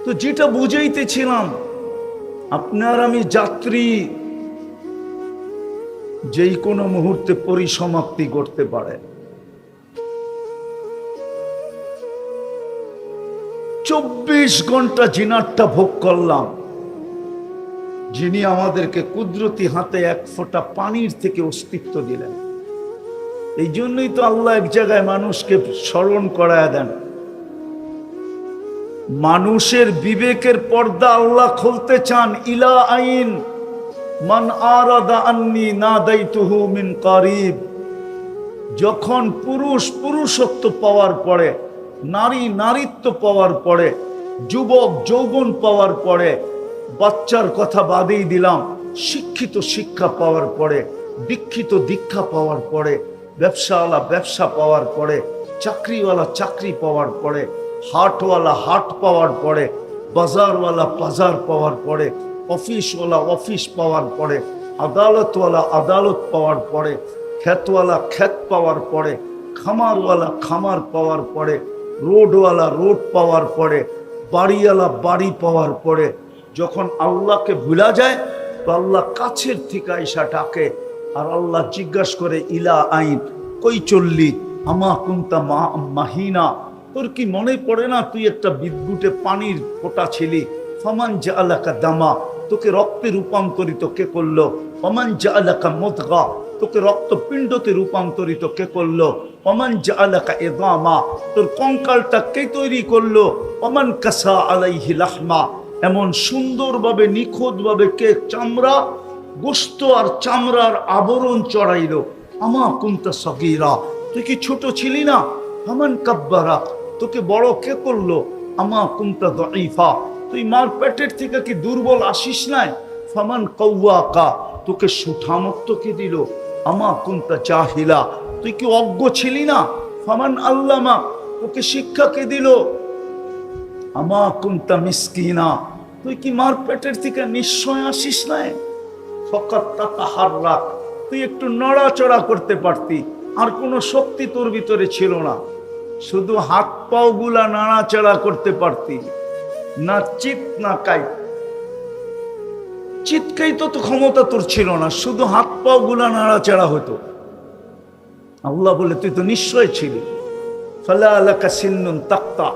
তো যেটা বুঝাইতেছিলাম, আপনার আমি যাত্রী, যেই কোনো মুহূর্তে পরিসমাপ্তি করতে পারে। 24 ঘন্টা জিনারটা ভোগ করলাম, যিনি আমাদেরকে কুদরতি হাতে এক ফোঁটা পানির থেকে অস্তিত্ব দিলেন। এই জন্যই তো আল্লাহ এক জায়গায় মানুষকে স্মরণ করায় দেন। মানুষের বিবেকের পর্দা আল্লাহ খুলতে চান। ইলা আইন মান আরাদা আন্নি নাদাইতুহু মিন কারিব। যখন পুরুষ পুরুষত্ব পাওয়ার পরে, নারী নারীত্ব পাওয়ার পরে, যুবক যৌবন পাওয়ার পরে, বাচ্চার কথা বাদেই দিলাম, শিক্ষিত শিক্ষা পাওয়ার পরে, দীক্ষিত দীক্ষা পাওয়ার পরে, ব্যবসাওয়ালা ব্যবসা পাওয়ার পরে, চাকরিওয়ালা চাকরি পাওয়ার পরে, হাটওয়ালা হাট পাওয়ার পরে, বাজারওয়ালা বাজার পাওয়ার পরে, অফিসওয়ালা অফিস পাওয়ার পরে, আদালতওয়ালা আদালত পাওয়ার পরে, ক্ষেতওয়ালা ক্ষেত পাওয়ার পরে, খামারওয়ালা খামার পাওয়ার পরে, রোডওয়ালা রোড পাওয়ার পরে, বাড়িওয়ালা বাড়ি পাওয়ার পরে, যখন আল্লাহকে ভুলা যায় তো আল্লাহ কাছের থেকে আইসা ডাকে। আর আল্লাহ জিজ্ঞাসা করে, ইলা আইন, কই চললি? আমা কুন্তা মাহিনা, তোর কি মনে পড়ে না তুই একটা বিদ্যুটে পানির ফোঁটা ছিলি? ফমান জাআলাকা দামা, তোকে রক্তে রূপান্তরিত কে করলো? ফমান জাআলাকা মুদগা, তোকে রক্তপিণ্ডতে রূপান্তরিত কে করলো? ফমান জাআলাকা ইদামা, তোর কঙ্কালটা কে তৈরি করলো? ফমান কাসা আলাইহি লাহমা, এমন সুন্দরভাবে নিখুঁতভাবে কে চামড়া, গোশত আর চামড়ার আবরণ চড়াইলো? আমা কুনতা সগীরা, তুই কি ছোট ছিলি না? ফামান কাব্বারা, তোকে বড় কে করলো? আমা কুনতা দাঈফা, তুই মার পেটের থেকে কি দুর্বল আসিস নাই? ফামান কাওয়াকা, তোকে সুঠামত্ব কে দিল? আমা কুনতা জাহিলা, তুই কি অজ্ঞ ছিলি না? ফামান আল্লামা, তোকে শিক্ষা কে দিল? আমা কুনতা মিসকিনা, তুই কি মার পেটের থেকে নিশ্চয় আসিস নাই? ফকাত তাতাহাররাক, তুই একটু নড়াচড়া করতে পারতি, আর কোনো শক্তি তোর ভিতরে ছিল না, শুধু হাত পাও গুলা নাড়াচাড়া করতে পারতি না। চিত না কাই, চিৎকাই তো ক্ষমতা তোর ছিল না, শুধু হাত পাও গুলা নাড়াচাড়া হতো। আল্লাহ বলে, তুই তো নিশ্চয় ছিলি। ফালা আলাকা সিন্নুন তাক্তা,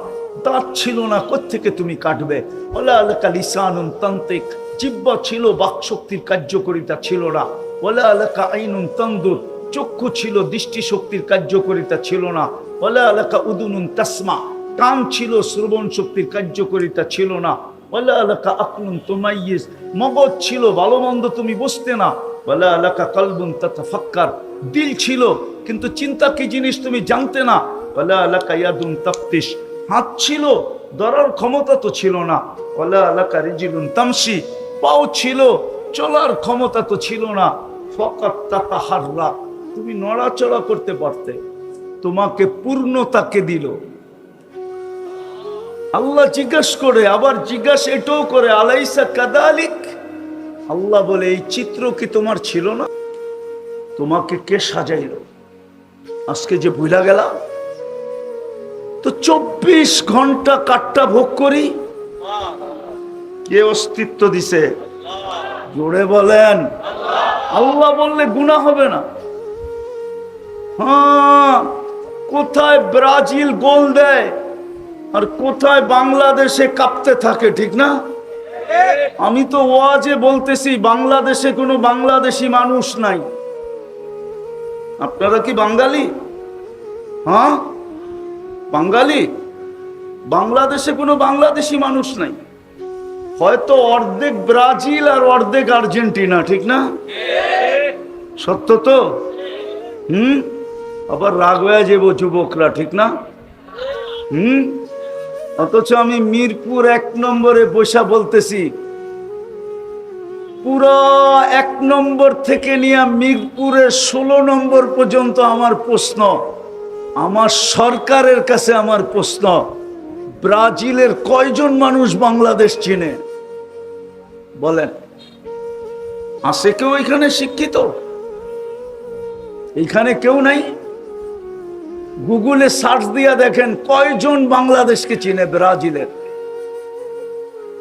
দাঁত ছিল না, কোত্থেকে তুমি কাটবে? ওলা আলাকা লিসানুন তান্তিক, জিহ্বা ছিল, বাকশক্তির কার্যকারিতা ছিল না। ওলা আলাকা আইনুন তানদুর, চক্ষু ছিল, দৃষ্টিশক্তির কার্যকারিতা ছিল না। ওলা আলাকা উদুনুন তাসমা, কান ছিল, শ্রবণ শক্তির কার্যকারিতা ছিল না। ওলা আলাকা আকলুন তুমাইয়িজ, মগজ ছিল, ভালো মন্দ তুমি বুঝতে না। ওলা আলাকা কলবুন তাতাফাক্কার, দিল ছিল কিন্তু চিন্তা কি জিনিস তুমি জানতে না। ওলা আলাকা ইয়াদুন তাফতিশ, হাত ছিল, ধরার ক্ষমতা তো ছিল না। ওলা আলাকা রিজিলুন তামশি, পাও ছিল, চলার ক্ষমতা তো ছিল না। ফাকাত তাতাহাররা, তুমি নড়াচড়া করতে পারতে। তোমাকে পূর্ণতাকে দিল। আল্লাহ জিজ্ঞাসা করে, আবার জিজ্ঞাসা এটাও করে, আলাইসা কাদালিক, আল্লাহ বলে, এই চিত্র কি তোমার ছিল না? তোমাকে কে সাজাইল? আজকে যে ভুলা গেলা। তো 24 ঘন্টা কাটটা ভোগ করি, কে অস্তিত্ব দিছে? জোরে বলেন। আল্লাহ বললে গুনাহ হবে না। হ্যাঁ, কোথায় ব্রাজিল গোল দেয় আর কোথায় বাংলাদেশে কাঁপতে থাকে, ঠিক না? আমি তো ওয়াজে বলতেছি বাংলাদেশে কোনো বাংলাদেশি মানুষ নাই। আপনারা কি বাঙালি? হ্যাঁ বাঙালি। বাংলাদেশে কোনো বাংলাদেশি মানুষ নাই, হয়তো অর্ধেক ব্রাজিল আর অর্ধেক আর্জেন্টিনা, ঠিক না? সত্য তো? আবার রাগ হয়ে যাবো যুবকরা, ঠিক না? অথচ আমি মিরপুর 1 নম্বরে বসা বলতেছি, পুরো 1 নম্বর থেকে নিয়ে মিরপুরের 16 নম্বর পর্যন্ত আমার প্রশ্ন, আমার সরকারের কাছে আমার প্রশ্ন, ব্রাজিলের কয়জন মানুষ বাংলাদেশ চিনে? বলেন, আছে কেউ এখানে শিক্ষিত? এখানে কেউ নাই? গুগলে সার্চ দিয়া দেখেন কয়জন বাংলাদেশকে চিনে, ব্রাজিলের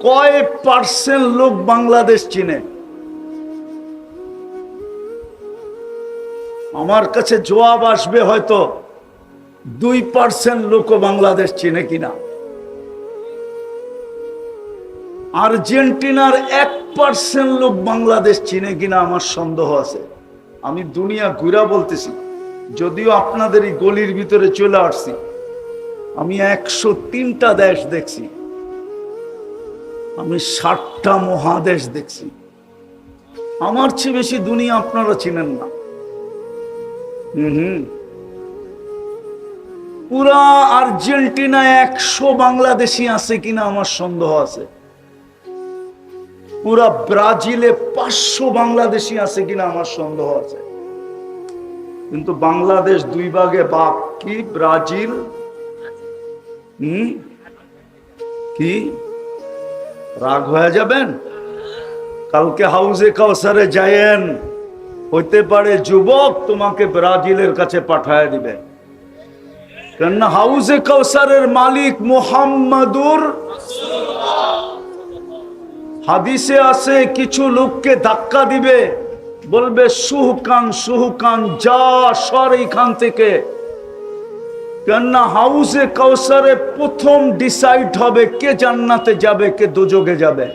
কয় % লোক বাংলাদেশ চিনে? আমার কাছে জবাব আসবে হয়তো 2% লোক বাংলাদেশ চিনে কিনা। আর্জেন্টিনার 1% লোক বাংলাদেশ চিনে কিনা আমার সন্দেহ আছে। আমি দুনিয়া ঘুরা বলতেছি, যদিও আপনাদের এই গলির ভিতরে চলে আসছি। আমি 103টা দেশ দেখছি, আমি 60টা মহাদেশ দেখছি। আমার চেয়ে বেশি দুনিয়া আপনারা চিনেন না। পুরা আর্জেন্টিনায় 100 বাংলাদেশি আছে কিনা আমার সন্দেহ আছে। পুরা ব্রাজিলে 500 বাংলাদেশি আছে কিনা আমার সন্দেহ আছে। কিন্তু বাংলাদেশ 2 ভাগে ভাগ। কি ব্রাজিল? কি রাগ হয়ে যাবেন? কালকে হাউজে কাউসারে যায়েন, হইতে পারে যুবক তোমাকে ব্রাজিলের কাছে পাঠায় দিবে। কেননা হাউজে কাউসারের মালিক মুহাম্মাদুর। হাদিসে আছে কিছু লোককে ধাক্কা দিবে, বলবে সুহকান সুহকান, যা সর এইখান থেকে। কেননা হাউজে কাউসারে প্রথম ডিসাইড হবে কে জান্নাতে যাবে কে দোজখে যাবে।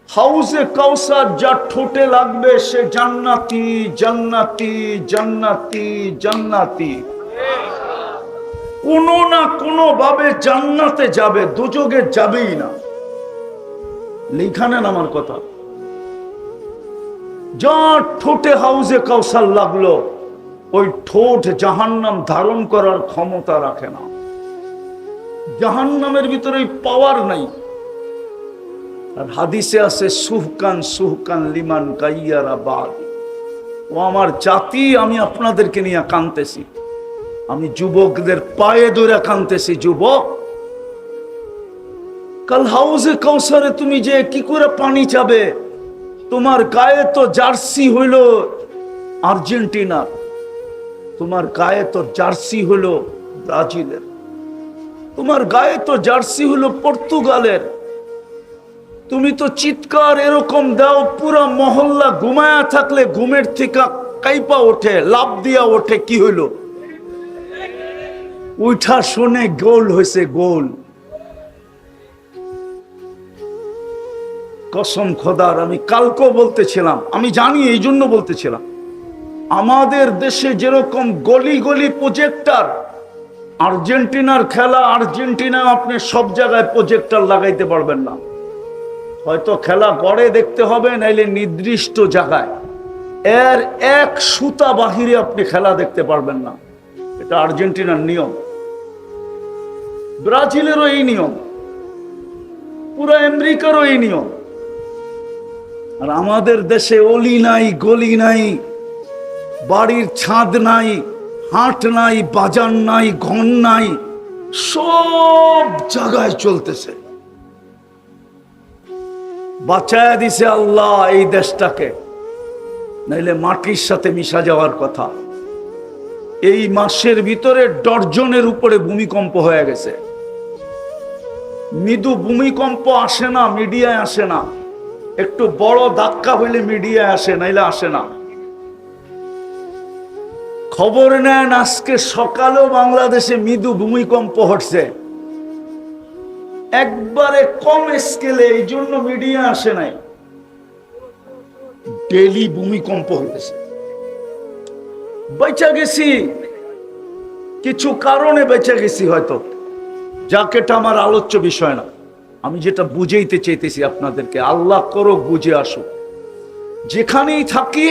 হাউজে কাউসার যা ঠোঁটে লাগবে সে জান্নাতি জান্নাতি জান্নাতি জান্নাতি, কোনো না কোনো ভাবে জান্নাতে যাবে, দোজখে যাবেই না। লিখা নেন আমার কথা। যা ঠোঁটে হাউজে কাউসার লাগলো, ওই ঠোঁট জাহান্নাম ধারণ করার ক্ষমতা রাখে না। জাহান্নামের ভিতরে পাওয়ার নাই। আর হাদিসে আছে সুহকান সুহকান লিমান কাইয়ারা বাদ। ও আমার জাতি, আমি আপনাদেরকে নিয়ে কাঁদতেছি, আমি যুবকদের পায়ে ধরে কাঁদতেছি। যুবক, কাল হাউজে কাউসারে তুমি যে কি করে পানি চাবে? তোমার গায়ে তো জার্সি হইল আর্জেন্টিনার, তোমার গায়ে তো জার্সি হলো ব্রাজিলের, তোমার গায়ে তো জার্সি হলো পর্তুগালের। তুমি তো চিৎকার এরকম দাও, পুরা মহল্লা ঘুমায়া থাকলে ঘুমের থেকে কাইপা ওঠে, লাভ দিয়া ওঠে। কি হইল? উঠা শুনে গোল হয়েছে, গোল। কসম খোদার, আমি কালকেও বলতেছিলাম, আমি জানি এই জন্য বলতেছিলাম, আমাদের দেশে যেরকম গলি গলি প্রজেক্টর, আর্জেন্টিনার খেলা, আর্জেন্টিনা আপনি সব জায়গায় প্রজেক্টর লাগাইতে পারবেন না। হয়তো খেলা গড়ে দেখতে হবে, নাইলে নির্দিষ্ট জায়গায়, এর এক সুতা বাহিরে আপনি খেলা দেখতে পারবেন না। এটা আর্জেন্টিনার নিয়ম। ব্রাজিলেরও এই নিয়ম, পুরো আমেরিকারও এই নিয়ম। আর আমাদের দেশে অলি নাই, গলি নাই, বাড়ির ছাদ নাই, হাট নাই, বাজার নাই, ঘন নাই, সব জায়গায় চলতেছে। বাঁচায়া দিছে আল্লাহ এই দেশটাকে, নাইলে মাটির সাথে মিশা যাওয়ার কথা। এই মাসের ভিতরে ডজনের উপরে ভূমিকম্প হয়ে গেছে। মৃদু ভূমিকম্প আসে না, মিডিয়ায় আসে না। একটু বড় ধাক্কা হইলে মিডিয়ায় আসে, নাইলে আসে না। খবর নেন, আজকে সকালেও বাংলাদেশে মৃদু ভূমিকম্প হচ্ছে, একবারে কম স্কেলে, এই জন্য মিডিয়া আসে নাই। ডেলি ভূমিকম্প হইতেছে। বেঁচে গেছি, কিছু কারণে বেঁচে গেছি হয়তো, যাকে এটা আমার আলোচ্য বিষয় না। আমি যেটা বুঝাইতে চাইতেছি আপনাদেরকে, আল্লাহ করো বুঝে আসুক। যেখানেই থাকি,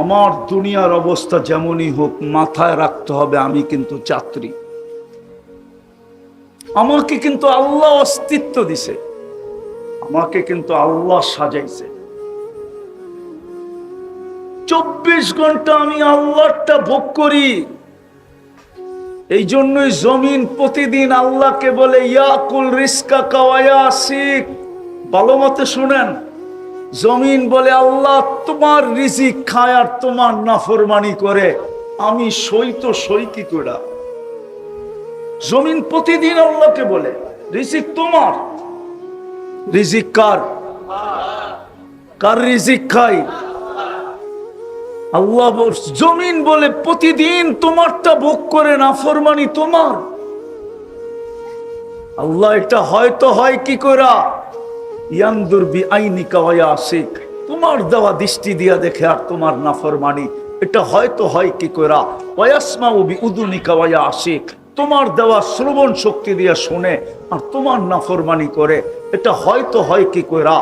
আমার দুনিয়ার অবস্থা যেমনই হোক, মাথায় রাখতে হবে আমি কিন্তু যাত্রী। আমাকে কিন্তু আল্লাহ অস্তিত্ব দিছে, আমাকে কিন্তু আল্লাহ সাজাইছে। 24 ঘন্টা আমি আল্লাহটা ভোগ করি। এই জন্যই জমিন প্রতিদিন আল্লাহকে বলে ইয়াকুল রিস্কা কাওয়ায়া শিখ। ভালো মতে শুনেন, জমিন বলে আল্লাহ তোমার রিজিক খায় আর তোমার নাফরমানি করে, আমি সই তো সই কি করে? জমিন প্রতিদিন আল্লাহকে বলে রিজিক তোমার। রিজিক কার? কার রিজিক খাই? আল্লাহ। জমিন বলে প্রতিদিন তোমারটা ভোগ করে, নাফরমানি তোমার। আল্লাহ এটা হয়তো হয় কি করা? ইয়ানদুর বিআইনিকা ওয়া ইয়াসিক, তোমার দেওয়া দৃষ্টি দিয়া দেখে আর তোমার নাফরমানি, এটা হয়তো হয় কি করা? ওয়া ইয়াসমাউ বিউযুনিকা ওয়া ইয়াসিক, তোমার দেওয়া শ্রবণ শক্তি দিয়া শুনে আর তোমার নাফরমানি করে, এটা হয়তো হয় কি করা?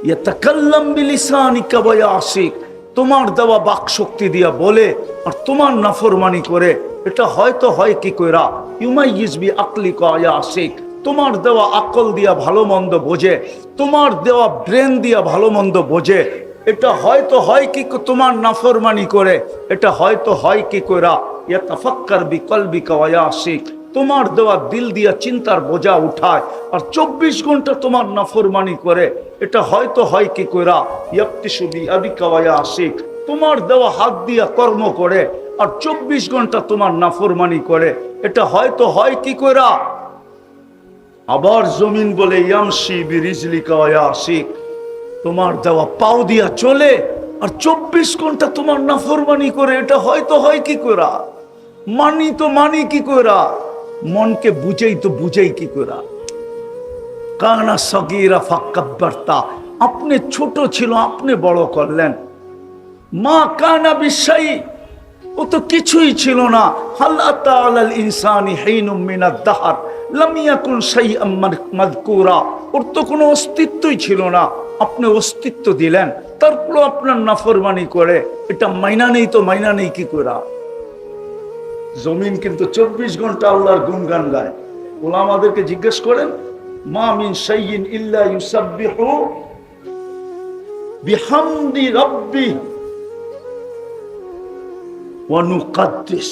ইয়াতাকাল্লাম বিলিসানিকা ওয়া ইয়াসিক, তোমার দেওয়া বাক শক্তি দিয়া বলে আর তোমার নাফরমানি করে, এটা হয়তো হয় কি কইরা? ইউমাইয়িজ বিআকলিকা ওয়া ইয়াসিক, তোমার দেওয়া আকল দিয়া ভালো মন্দ বোঝে, তোমার দেওয়া ব্রেন দিয়া ভালো মন্দ বোঝে, এটা হয়তো হয় কি তোমার নাফরমানি করে, এটা হয়তো হয় কি কইরা? ইয়াতাফাক্কার বিকলবিকা ওয়া ইয়াসিক, তোমার দেওয়া দিল দিয়া চিন্তার বোঝা উঠায় আর 24 ঘন্টা তোমার নাফরমানি করে, এটা হয়তো হয় কি কইরা? ইয়াক্তিসু বিআবিকা ওয়া ইয়াসিক, তোমার দেওয়া হাত দিয়া কর্ম করে আর 24 ঘন্টা তোমার নাফরমানি করে, এটা হয়তো হয় কি কইরা? আবার জমিন বলে ইয়ামশি বিরিজলিকা ওয়া ইয়াসিক, তোমার দেওয়া পাও দিয়া চলে আর 24 ঘন্টা তোমার নাফরমানি করে, এটা হয়তো হয় কি কইরা? মানি তো মানি কি কইরা? মনকে বুঝাই তো বুঝাই কি কইরা? কানা সগীরা ফাক্কাব্বারতা, আপনি ছোট ছিল আপনি বড় করলেন। মা কানা বিশাই, ও তো কিছুই ছিল না। হাল আতা আলাল ইনসানি হিনুম মিনাদ দাহর লাম ইয়াকুন শাইআম মাযকুরা, ওর তো কোনো অস্তিত্বই ছিল না, আপনি অস্তিত্ব দিলেন, তারপর আপনার নাফরমানি করে, এটা মাইনা নেই তো মাইনা নেই কি কইরা? জমিন কিন্তু 24 ঘন্টা আল্লাহর গুণগান গায়। উলামাদেরকে জিজ্ঞেস করেন, মা মিন শাইইন ইল্লা ইউসাব্বিহু বিহামদি রাব্বি ওয়া নুকাদ্দিস।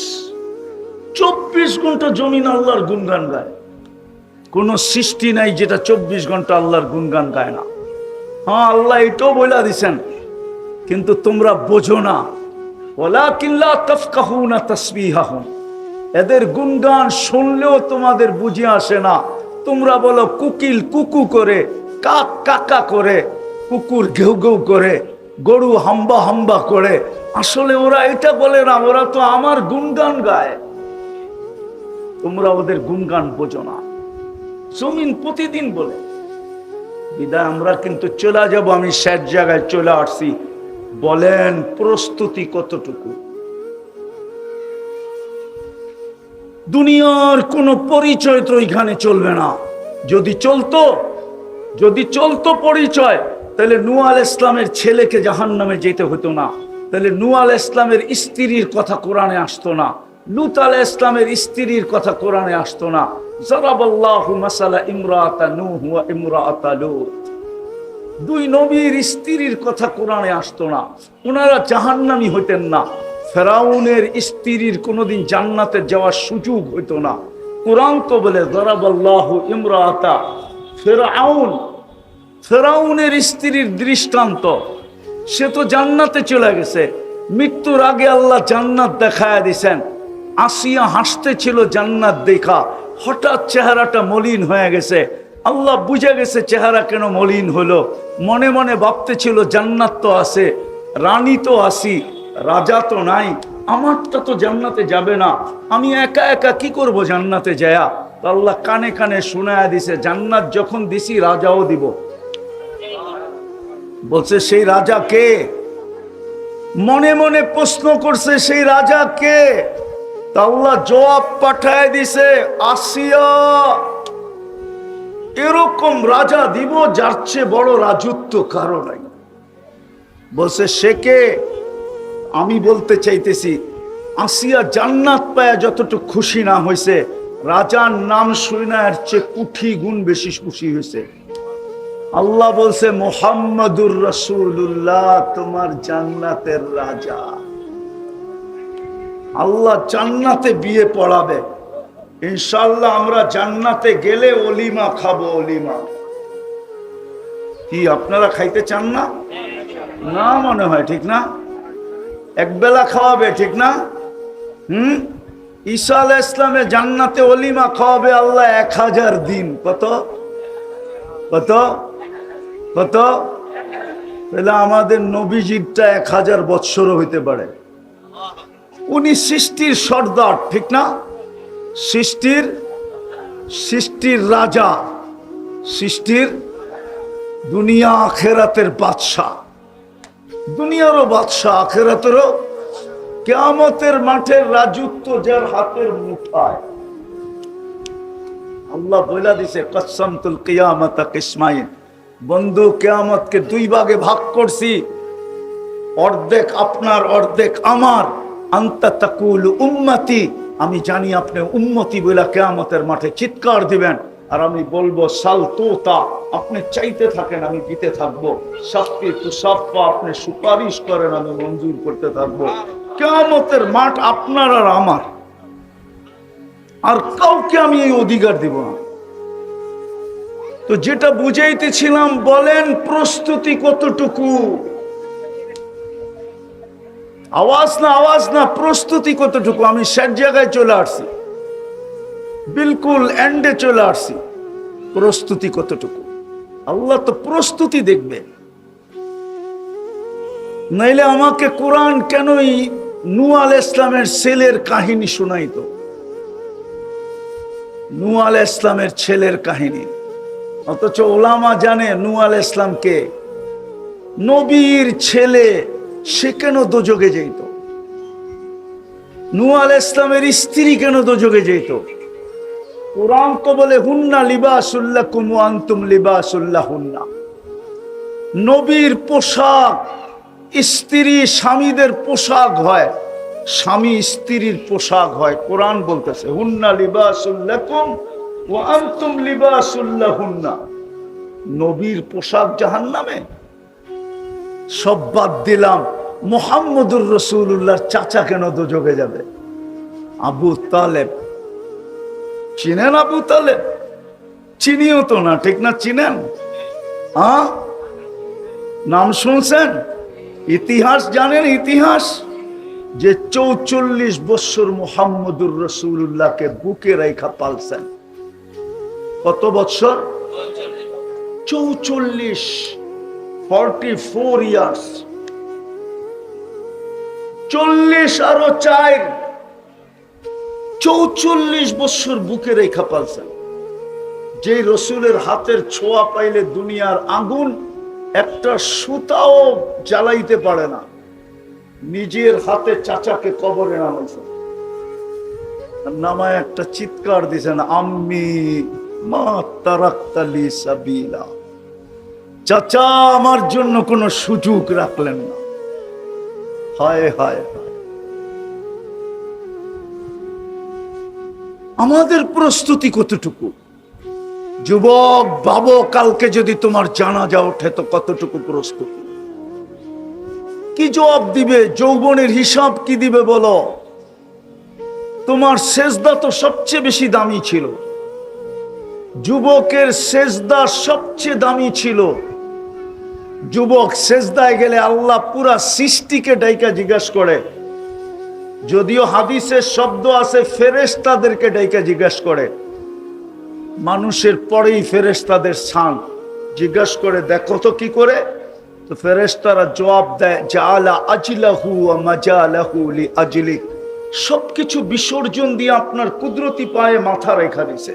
24 ঘন্টা জমিন আল্লাহর গুণগান গায়। কোন সৃষ্টি নাই যেটা 24 ঘন্টা আল্লাহর গুণগান গায় না। হ্যাঁ, আল্লাহ এটাও বলে দিছেন, কিন্তু তোমরা বোঝো না। ওয়ালাকিন লা তাফকাহুনা তাসবিহাহুম, এদের গুণগান শুনলেও তোমাদের বুঝে আসে না। তোমরা বলো কুকিল কুকু করে, কাক কাকা করে, কুকুর ঘেউ ঘেউ করে, গরু হাম্বা হাম্বা করে। আসলে ওরা এটা বলে না, ওরা তো আমার গুণগান গায়। তোমরা ওদের গুণগান বোঝো না। জমিন প্রতিদিন বলে। বিদায় আমরা কিন্তু চলে যাব, আমি শেষ জায়গায় চলে আসছি। বলেন প্রস্তুতি কতটুকু? দুনিয়ার কোনো পরিচয় তো এখানে চলবে না। যদি চলতো পরিচয়, তাহলে নূহ আলাইহিস ইসলামের ছেলেকে জাহান্নামে যেতে হতো না, তাহলে নূহ আলাইহিস ইসলামের স্ত্রীর কথা কোরআনে আসতো না, লূত আলাইহিস ইসলামের স্ত্রীর কথা কোরআনে আসতো না। যারাবাল্লাহু মাসালা ইমরাআতা নূহ ওয়া ইমরাআতা লূত, দুই নবীর স্ত্রীর কথা কোরআনে আসতো না, ওনারা জাহান্নামী হইতেন না। ফেরাউনের স্ত্রীর কোনোদিন জান্নাতে যাওয়ার সুযোগ হইতো না। কোরআন তো বলে যারাবাল্লাহু ইমরাআতা ফিরআউন, ফেরাউনের স্ত্রীর দৃষ্টান্ত। সে তো জান্নাতে চলে গেছে, মৃত্যুর আগে আল্লাহ জান্নাত দেখায়া দিছেন। আসিয়া হাসতে ছিল জান্নাত দেখা, হঠাৎ চেহারাটা মলিন হয়ে গেছে। আল্লাহ বুঝে গেছে চেহারা কেন মলিন হলো। মনে মনে ভাবতেছিল জান্নাত তো আছে, রানী তো আসি, রাজা তো নাই, আমারটা তো জান্নাতে যাবে না, আমি একা একা কি করব জান্নাতে যায়া। আল্লাহ কানে কানে শোনায়া দিছে, জান্নাত যখন দিছি রাজাও দিব। বলছে সেই রাজা কে? মনে মনে প্রশ্ন করছে সেই রাজা কে? তা আল্লাহ জবাব পাঠায় দিছে, আসিয়া। এরকম রাজা দিব যার চেয়ে বড় রাজত্ব কারো নাই। বলছে সে কে? আমি বলতে চাইতেছি, আসিয়া জান্নাত পায়া যতটুকু খুশি না হয়েছে, রাজার নাম শুনে এর চেয়ে কোটি গুণ বেশি খুশি হয়েছে। আল্লাহ বলছে মুহাম্মাদুর রাসূলুল্লাহ তোমার জান্নাতের রাজা। আল্লাহ জান্নাতে বিয়ে পড়াবে ইনশাআল্লাহ। আমরা জান্নাতে গেলে অলিমা খাবো, অলিমা। কি আপনারা খাইতে চান না? না মনে হয়, ঠিক না? একবেলা খাওয়াবে, ঠিক না? ঈসা আলাইহিস সালামে জান্নাতে অলিমা খাওয়াবে আল্লাহ 1000 দিন। কত কত কত? তাহলে আমাদের নবীজিরটা 1000 বৎসরও হইতে পারে। উনি সৃষ্টির সর্দার, ঠিক না? সৃষ্টির রাজা, সৃষ্টির দুনিয়া আখেরাতের বাদশাহ, দুনিয়ারও বাদশাহ আখেরাতেরও। কিয়ামতের মাঠের রাজত্ব যার হাতের মুঠায়। আল্লাহ বলে দিছে কসমতুল কিয়ামাতা কিসমাইন, বন্ধু কিয়ামতকে 2 ভাগে ভাগ করছি, অর্ধেক আপনার অর্ধেক আমার। আনতা তাকুলু উম্মতি, আমি জানি আপনি উম্মতি বলে কিয়ামতের মাঠে চিৎকার দিবেন, আর আমি বলবো সালতুতা, আপনি চাইতে থাকেন আমি দিতে থাকবো। সাফি তুসাফা, আপনি সুপারিশ করেন আমি মঞ্জুর করতে থাকবো। কিয়ামতের মাঠ আপনার আর আমার, আর কাউকে আমি এই অধিকার দিব না। তো যেটা বুঝাইতেছিলাম, বলেন প্রস্তুতি কতটুকু? আওয়াজ না, প্রস্তুতি কতটুকু? আমি শেষ জায়গায় চলে আসছি, বিলকুল এন্ডে চলে আসছি। প্রস্তুতি কতটুকু? আল্লাহ তো প্রস্তুতি দেখবে। নাইলে আমাকে কোরআন কেনই নূহ আলাইহিস সালামের ছেলের কাহিনী শোনাইতো? নূহ আলাইহিস সালামের ছেলের কাহিনী, অথচ ওলামা জানে নূহ আলাইহিস সালামকে নবীর ছেলে, সে কেন দোজখে যেত? নূহ আলাইহিস সালামের স্ত্রী কেন দোজখে যেত? কোরআন তো বলে হুন্না লিবাসুল লাকুম ওয়া আনতুম লিবাসুল লাহুন্না। নবীর পোশাক স্ত্রী স্বামীদের পোশাক হয়, স্বামী স্ত্রীর পোশাক হয়। কোরআন বলতেছে হুন্না লিবাসুল লাকুম ওয়া আনতুম লিবাসুল লাহুন্না। নবীর পোশাক জাহান্নামে। সব বাদ দিলাম, মুহাম্মদুর রাসূলুল্লাহর চাচা কেন দোজখে যাবে? আবু তালেব, চিনেন আবু তালেব? চিনিও তো না, ঠিক না? চিনেন? নাম শুনছেন? ইতিহাস জানেন? ইতিহাস যে 44 বছর মুহাম্মদুর রাসূলুল্লাহকে বুকে রেখা পালছেন। কত বছর? 44, 44 ইয়ার্স। 40 আরো 4, 44 বছর বুকে রেখা পালছেন। যে রসুলের হাতের ছোঁয়া পাইলে দুনিয়ার আগুন একটা সুতাও জ্বালাইতে পারে না, নিজের হাতে চাচাকে কবরে নামাইছেন। নামায় একটা চিৎকার দিয়েছেন, আম্মি মা তারাকতা লি সাবিলা। চাচা আমার জন্য কোনো সুযোগ রাখলেন না। হায় হায় হায়। আমাদের প্রস্তুতি কতটুকু? যুবক ভাবো, কালকে যদি তোমার জানাজা ওঠে তো কতটুকু প্রস্তুতি? কি জবাব দিবে? যৌবনের হিসাব কি দিবে বলো? তোমার সেজদা তো সবচেয়ে বেশি দামি ছিল। যুবকের সেজদা সবচেয়ে দামি ছিল। যুবক সেজদায় গেলে আল্লাহ পুরা সৃষ্টিকে ডাইকা জিজ্ঞাসা করে। যদিও হাদিসের শব্দ আছে ফেরেশতাদেরকে ডাইকা জিজ্ঞাসা করে, মানুষের পরেই ফেরেশতাদের স্থান। জিজ্ঞাসা করে দেখো তো কি করে, তো ফেরেশতারা জবাব দেয় জাআলা আজলাহু ওয়া মাজালাহু লিআজলিক, সবকিছু বিসর্জন দিয়ে আপনার কুদরতি পায়ে মাথা রেখা দিছে।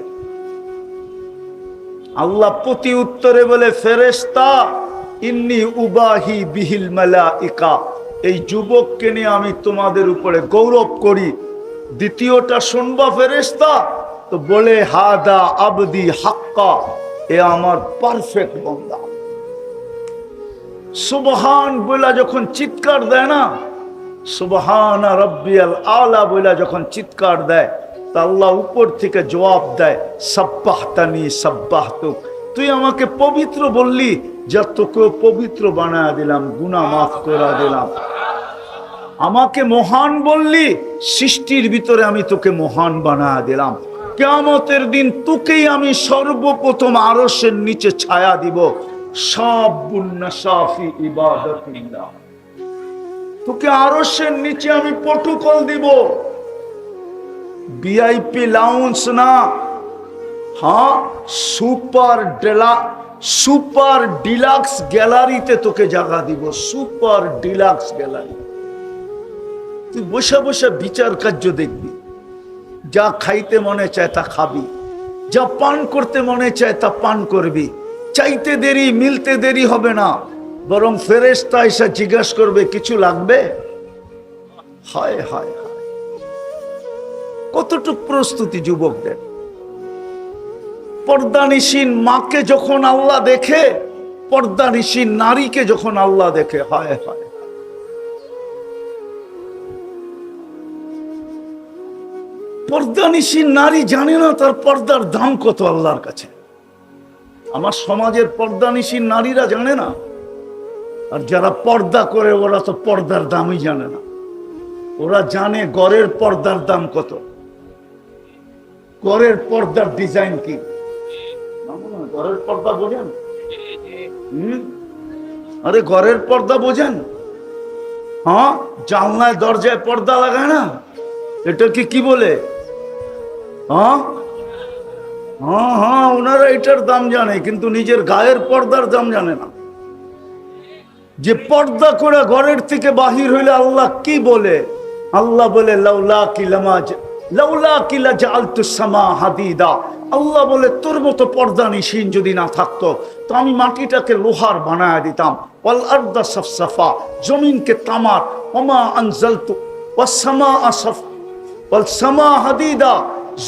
আল্লাহ প্রতি উত্তরে বলে ফেরেশতা ইন্নী উবাহি বিহিল মালাইকা, এই যুবককে নিয়ে আমি তোমাদের উপরে গৌরব করি। দ্বিতীয়টা শুনবা ফেরেশতা, তো বলে হাদা আবদি হাক্কা, এ আমার পারফেক্ট বান্দা। সুবহান বলা যখন চিৎকার দেয় না, সুবহান রাব্বিয়াল আলা বলা যখন চিৎকার দেয়, তা আল্লাহ উপর থেকে জবাব দেয় সাব্বাহতানি সাব্বাহতুক, তুই আমাকে পবিত্র বললি, যা তোকেও পবিত্র বানায় দিলাম, গুনাহ মাফ করে দিলাম। আমাকে মহান বললি, সৃষ্টির ভিতরে আমি তোকে মহান বানায় দিলাম। কিয়ামতের দিন তোকেই আমি সর্বপ্রথম আরশের নিচে ছায়া দিব। শাবুন নাশাফি ইবাদাতিল্লাহ, তোকে আরশের নিচে আমি প্রটোকল দিব। ভিআইপি লাউঞ্জ না, হ্যাঁ সুপার ডিলাক্স গ্যালারিতে তোকে জায়গা দিব। সুপার ডিলাক্স গ্যালারি, তুই বসে বসে বিচার কার্য দেখবি। যা খাইতে মনে চায় তা খাবি, যা পান করতে মনে চায় তা পান করবি। চাইতে দেরি মিলতে দেরি হবে না, বরং ফেরেশতা এসে জিজ্ঞাসা করবে কিছু লাগবে। হায় হায় হায়, কতটুক প্রস্তুতি যুবকদের। পর্দানিসীন মাকে যখন আল্লাহ দেখে, পর্দানিসীন নারীকে যখন আল্লাহ দেখে, হায় হায়। পর্দানিসীন নারী জানে না তার পর্দার দাম কত আল্লাহর কাছে। আমার সমাজের পর্দানিসীন নারীরা জানে না, আর যারা পর্দা করে ওরা তো পর্দার দামই জানে না। ওরা জানে ঘরের পর্দার দাম কত, ঘরের পর্দার ডিজাইন কি। ঘরের পর্দা বোঝেন? আরে ঘরের পর্দা বোঝেন? হ্যাঁ, জানলায় দরজায় পর্দা লাগায় না, এটা কি বলে? হ্যাঁ হ্যাঁ হ্যাঁ, ওনারা এটার দাম জানে, কিন্তু নিজের গায়ের পর্দার দাম জানে না। যে পর্দা করে ঘরের থেকে বাহির হইলে আল্লাহ কি বলে? আল্লাহ বলে লাউলা কি লাজালতু সামা হাদিদা, আল্লাহ বলে তোর মতো পর্দানিসীন যদি না থাকতো তো আমি মাটিটাকে লোহার বানায় দিতাম। ওয়াল আরদা সাফসাফা, জমিনকে তামার। ওমা আনজালতু ওয়াস সামা আসফ ওয়াল সামা হাদিদা,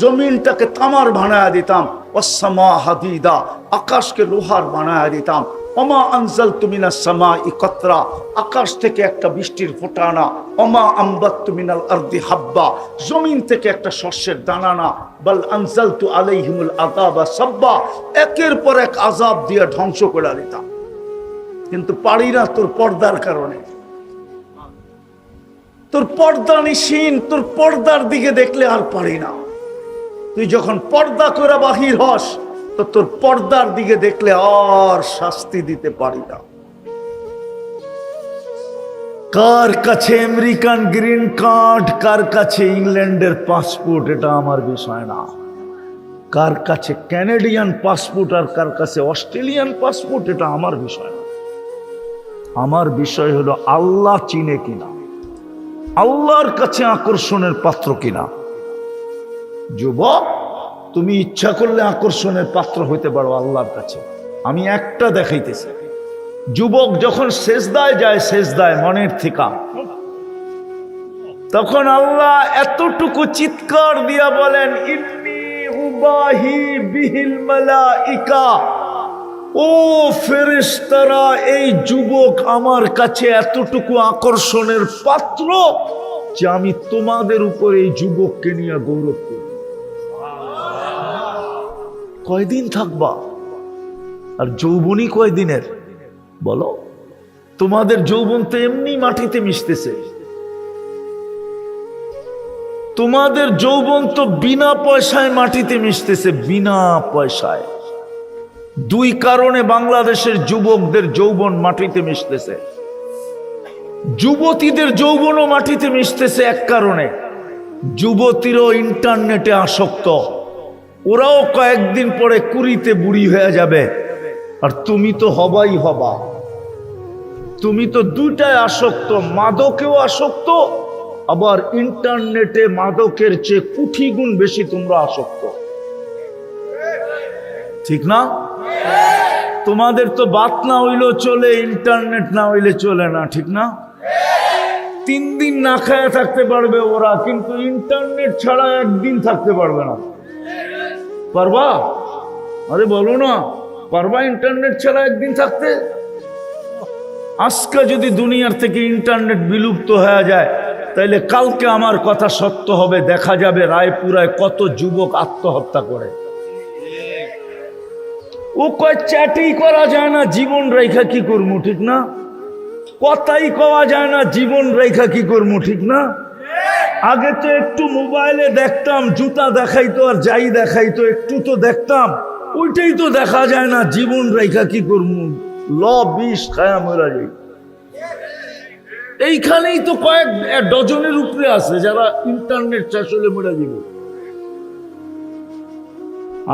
জমিনটাকে তামার বানায় দিতাম। ওয়াস সামা হাদিদা, আকাশকে লোহার বানায় দিতাম। ওমা আনজালতু মিনাস সামাই কতরা, আকাশ থেকে একটা বৃষ্টির ফোঁটা না। ওমা আম্বাততু মিনাল আরদি হাব্বা, জমিন থেকে একটা শস্যের দানা না। বাল আনজালতু আলাইহিমুল আযাবা সাব্বা, একের পর এক আযাব দিয়ে ধ্বংস করে দিতাম, কিন্তু পারি না তোর পর্দার কারণে। তোর পর্দানিসীন, তোর পর্দার দিকে দেখলে আর পারি না। তুই যখন পর্দা করে বাহির হস তো তোর পর্দার দিকে দেখলে আর শাস্তি দিতে পারি না। কার কাছে আমেরিকান গ্রিন কার্ড, কার কাছে ইংল্যান্ডের পাসপোর্ট, এটা আমার বিষয় না। কার কাছে ক্যানাডিয়ান পাসপোর্ট আর কার কাছে অস্ট্রেলিয়ান পাসপোর্ট, এটা আমার বিষয় না। আমার বিষয় হলো আল্লাহ চিনে কিনা, আল্লাহর কাছে আকর্ষণের পাত্র কিনা। যুবক, তুমি ইচ্ছা করলে আকর্ষণের পাত্র হইতে পারো আল্লাহর কাছে। আমি একটা দেখাইতেছি, যুবক যখন সেজদায় যায়, সেজদায় মনের থেকে, তখন আল্লাহ এতটুকু চিৎকার দিয়া বলেন ইন্নী উবাহি বিহিল মালাইকা, ও ফেরেশতারা, এই যুবক আমার কাছে এতটুকু আকর্ষণের পাত্র যে আমি তোমাদের উপর এই যুবককে নিয়ে গৌরব করি। কয়দিন থাকবা? আর যৌবনই কয়দিনের বলো? তোমাদের যৌবন তো এমনি মাটিতে মিশতেছে। তোমাদের যৌবন তো বিনা পয়সায় মাটিতে মিশতেছে, বিনা পয়সায়। দুই কারণে বাংলাদেশের যুবকদের যৌবন মাটিতে মিশতেছে। যুবতীদের যৌবনও মাটিতে মিশতেছে এক কারণে, যুবতীরও ইন্টারনেটে আসক্ত। ওরাও কয়েকদিন পরে কুড়িতে বুড়ি হয়ে যাবে, আর তুমি তো হবাই হবা। তুমি তো দুইটায় আসক্ত, মাদকেও আসক্ত, আবার ইন্টারনেটে মাদকের চেয়ে কোটি গুণ বেশি তোমরা আসক্ত, ঠিক না? তোমাদের তো বাত না হইলেও চলে, ইন্টারনেট না হইলে চলে না, ঠিক না? 3 দিন না খায়া থাকতে পারবে ওরা, কিন্তু ইন্টারনেট ছাড়া একদিন থাকতে পারবে না। পারবা? আরে বলো না, পারবা ইন্টারনেট ছাড়া একদিন থাকতে? আজকে যদি দুনিয়ার থেকে ইন্টারনেট বিলুপ্ত হয়ে যায়, তাইলে কালকে আমার কথা সত্য হবে, দেখা যাবে রায়পুরায় কত যুবক আত্মহত্যা করে। ও কয় চ্যাটই করা যায় না, জীবন রেখা কি করবো, ঠিক না? কথাই কওয়া যায় না, জীবন রেখা কি করবো, ঠিক না? আগে তো একটু মোবাইলে দেখতাম, জুতা দেখাইতো আর যাই দেখাইতো, একটু তো দেখতাম, ওইটাই তো দেখা যায় না, জীবন রেখা কি করবো, বিষ খায়া মরা যাই। এইখানেই তো কয়েক ডজনের উপরে আছে যারা ইন্টারনেট চাষলে মরা যাবে।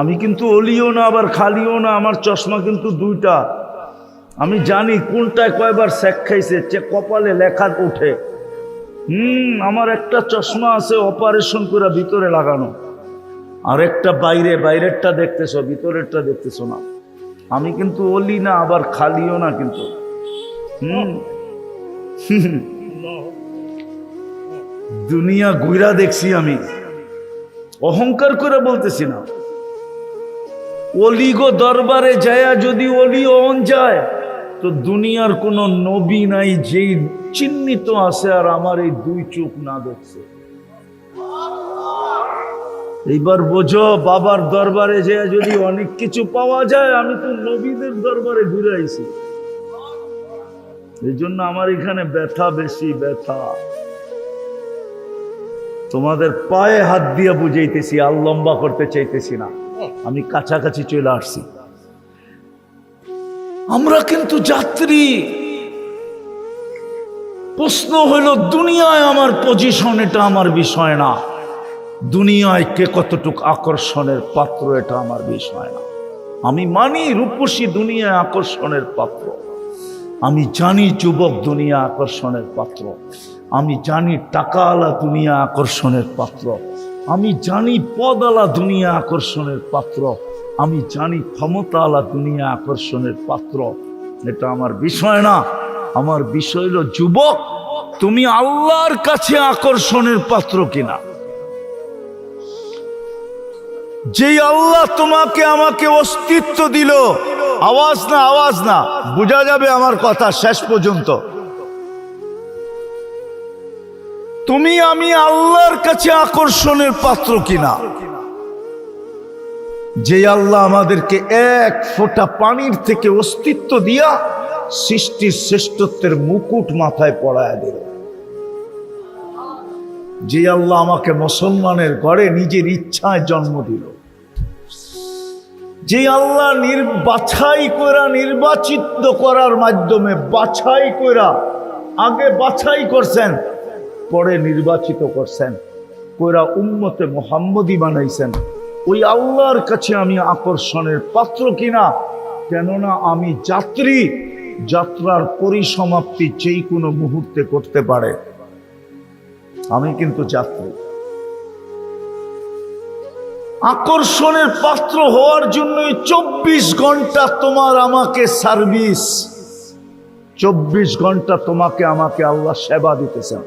আমি কিন্তু অলিও না আবার খালিও না, আমার চশমা কিন্তু দুইটা। আমি জানি কোনটায় কয়বার সেক খাইছে, কপালে লেখা ওঠে। আমার একটা চশমা আছে অপারেশন করে ভিতরে লাগানো, আর একটা বাইরে, বাইরেরটা দেখতেছো, ভিতরেরটা দেখতেছো না। আমি কিন্তু অলি না আবার খালিও না কিন্তু। দুনিয়া ঘুরা দেখছি আমি, অহংকার করে বলতেছি না। অলিগো দরবারে যায়া যদি অলি অন যায়, তো দুনিয়ার কোন নবী নাই যেই চিহ্নিত আছে আর আমার এই 2 চোখ না দেখছে। এইবার বোঝো, বাবার দরবারে যায়া যদি অনেক কিছু পাওয়া যায়, আমি তো নবীদের দরবারে ঘুরে আইছি। এই জন্য আমার এখানে ব্যথা বেশি, ব্যথা। তোমাদের পায়ে হাত দিয়ে বুঝাইতেছি, আর লম্বা করতে চাইতেছি না, আমি কাছাকাছি চলে আসছি। আমরা কিন্তু যাত্রী। প্রশ্ন হইল, দুনিয়ায় আমার পজিশন, এটা আমার বিষয় না। দুনিয়ায় কে কতটুকু আকর্ষণের পাত্র, এটা আমার বিষয় না। আমি মানি রূপসী দুনিয়ায় আকর্ষণের পাত্র, আমি জানি যুবক দুনিয়া আকর্ষণের পাত্র, আমি জানি টাকাওয়ালা দুনিয়া আকর্ষণের পাত্র, আমি জানি পদওয়ালা দুনিয়া আকর্ষণের পাত্র, আমি জানি ক্ষমতাওয়ালা দুনিয়া আকর্ষণের পাত্র। এটা আমার বিষয় না। আমার বিষয় হলো, যুবক তুমি আল্লাহর কাছে আকর্ষণের পাত্র কিনা। যে আল্লাহ তোমাকে আমাকে অস্তিত্ব দিল, আওয়াজ না, আওয়াজ না, বোঝা যাবে আমার কথা শেষ পর্যন্ত। তুমি আমি আল্লাহর কাছে আকর্ষণের পাত্র কিনা। যে আল্লাহ আমাদেরকে 1 ফোঁটা পানির থেকে অস্তিত্ব দিয়া সৃষ্টির শ্রেষ্ঠত্বের মুকুট মাথায় পড়ায় দিল। যে আল্লাহ আমাকে মুসলমানের ঘরে নিজের ইচ্ছায় জন্ম দিল। যে আল্লাহ বাছাই করা, নির্বাচিত করার মাধ্যমে বাছাই করা, আগে বাছাই করছেন, পরে নির্বাচিত করছেন, কইরা উম্মতে মুহাম্মদী বানাইছেন। ওই আল্লাহর কাছে আমি আকর্ষণের পাত্র কিনা। কেননা আমি যাত্রী, যাত্রার পরিসমাপ্তি যেই কোনো মুহূর্তে করতে পারে। আমি কিন্তু যাত্রী। আকর্ষণের পাত্র হওয়ার জন্য 24 ঘন্টা তোমার আমাকে সার্ভিস, 24 ঘন্টা তোমাকে আমাকে আল্লাহ সেবা দিতেছেন,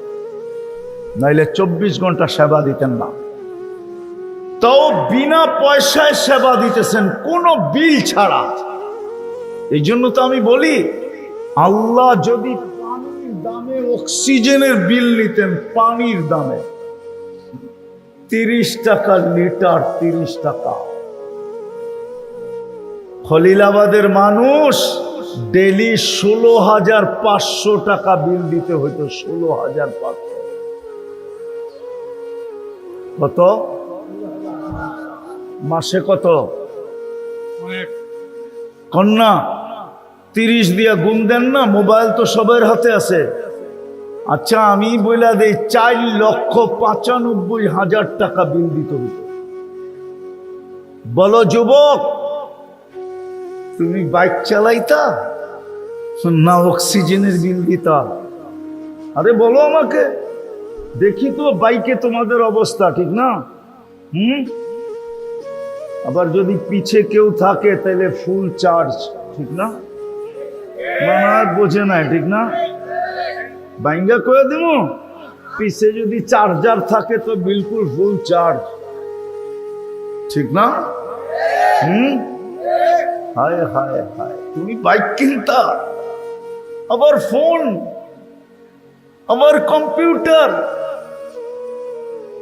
নাইলে 24 ঘন্টা সেবা দিতেন না। তাও বিনা পয়সায় সেবা দিতেছেন, কোনো বিল ছাড়া। এই জন্য তো আমি বলি, আল্লাহ যদি পানির দামে অক্সিজেনের বিল নিতেন, পানির দামে 30 টাকা লিটার, 30 টাকা। খলিলাবাদের মানুষ ডেলি 16,500 টাকা বিল দিতে হইতো। 16,500 কত? মাসে কত? কন্যা 30 দিয়া গুণ দেন না, মোবাইল তো সবার হাতে আছে। আচ্ছা আমি বইলা দেই, 4,95,000 টাকা বিল দিতে হইতো। বলো যুবক, তুমি বাইক চালাইতা না অক্সিজেনের বিল দিতা? আরে বলো আমাকে, দেখি তো বাইকে তোমাদের অবস্থা, ঠিক না? আবার যদি পিছে কেউ থাকে তাহলে ফুল চার্জ, ঠিক না? না বোঝে না, ঠিক না? বাইঙ্গা করে দিব, পিছে যদি চার্জার থাকে তো বিলকুল ফুল চার্জ, ঠিক না? হায় হায় হায়, তুমি বাইক কিনতা, আবার ফোন, আবার কম্পিউটার,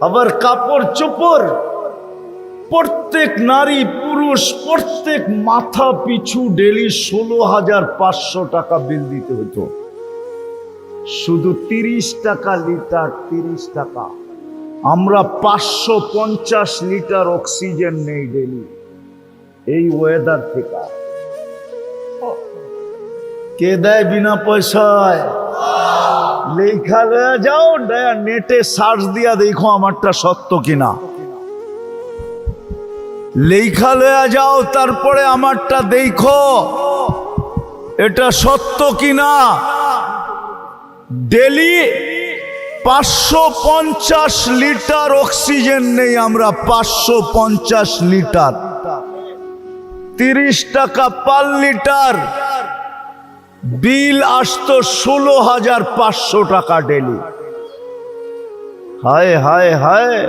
আবার কাপড় চোপড়, প্রত্যেক নারী পুরুষ প্রত্যেক মাথা পিছু ডেলি 16,500 টাকা বিল দিতে হতো। শুধু 30 টাকা লিটার, 30 টাকা। আমরা 550 লিটার অক্সিজেন নেই ডেলি এই ওয়েদার থেকে। কে দেয় বিনা পয়সায়? লেখা লয়া যাও, নেটে সার্চ দিয়া দেখো আমারটা সত্য কিনা। লেখা লয়া যাও, তারপরে আমারটা দেখো এটা সত্য কিনা। ডেলি 550 লিটার অক্সিজেন নেই আমরা, 550 লিটার, 30 টাকা পার লিটার। বিল আসতো 16,500 টাকা ডেলি। হায় হায় হায়।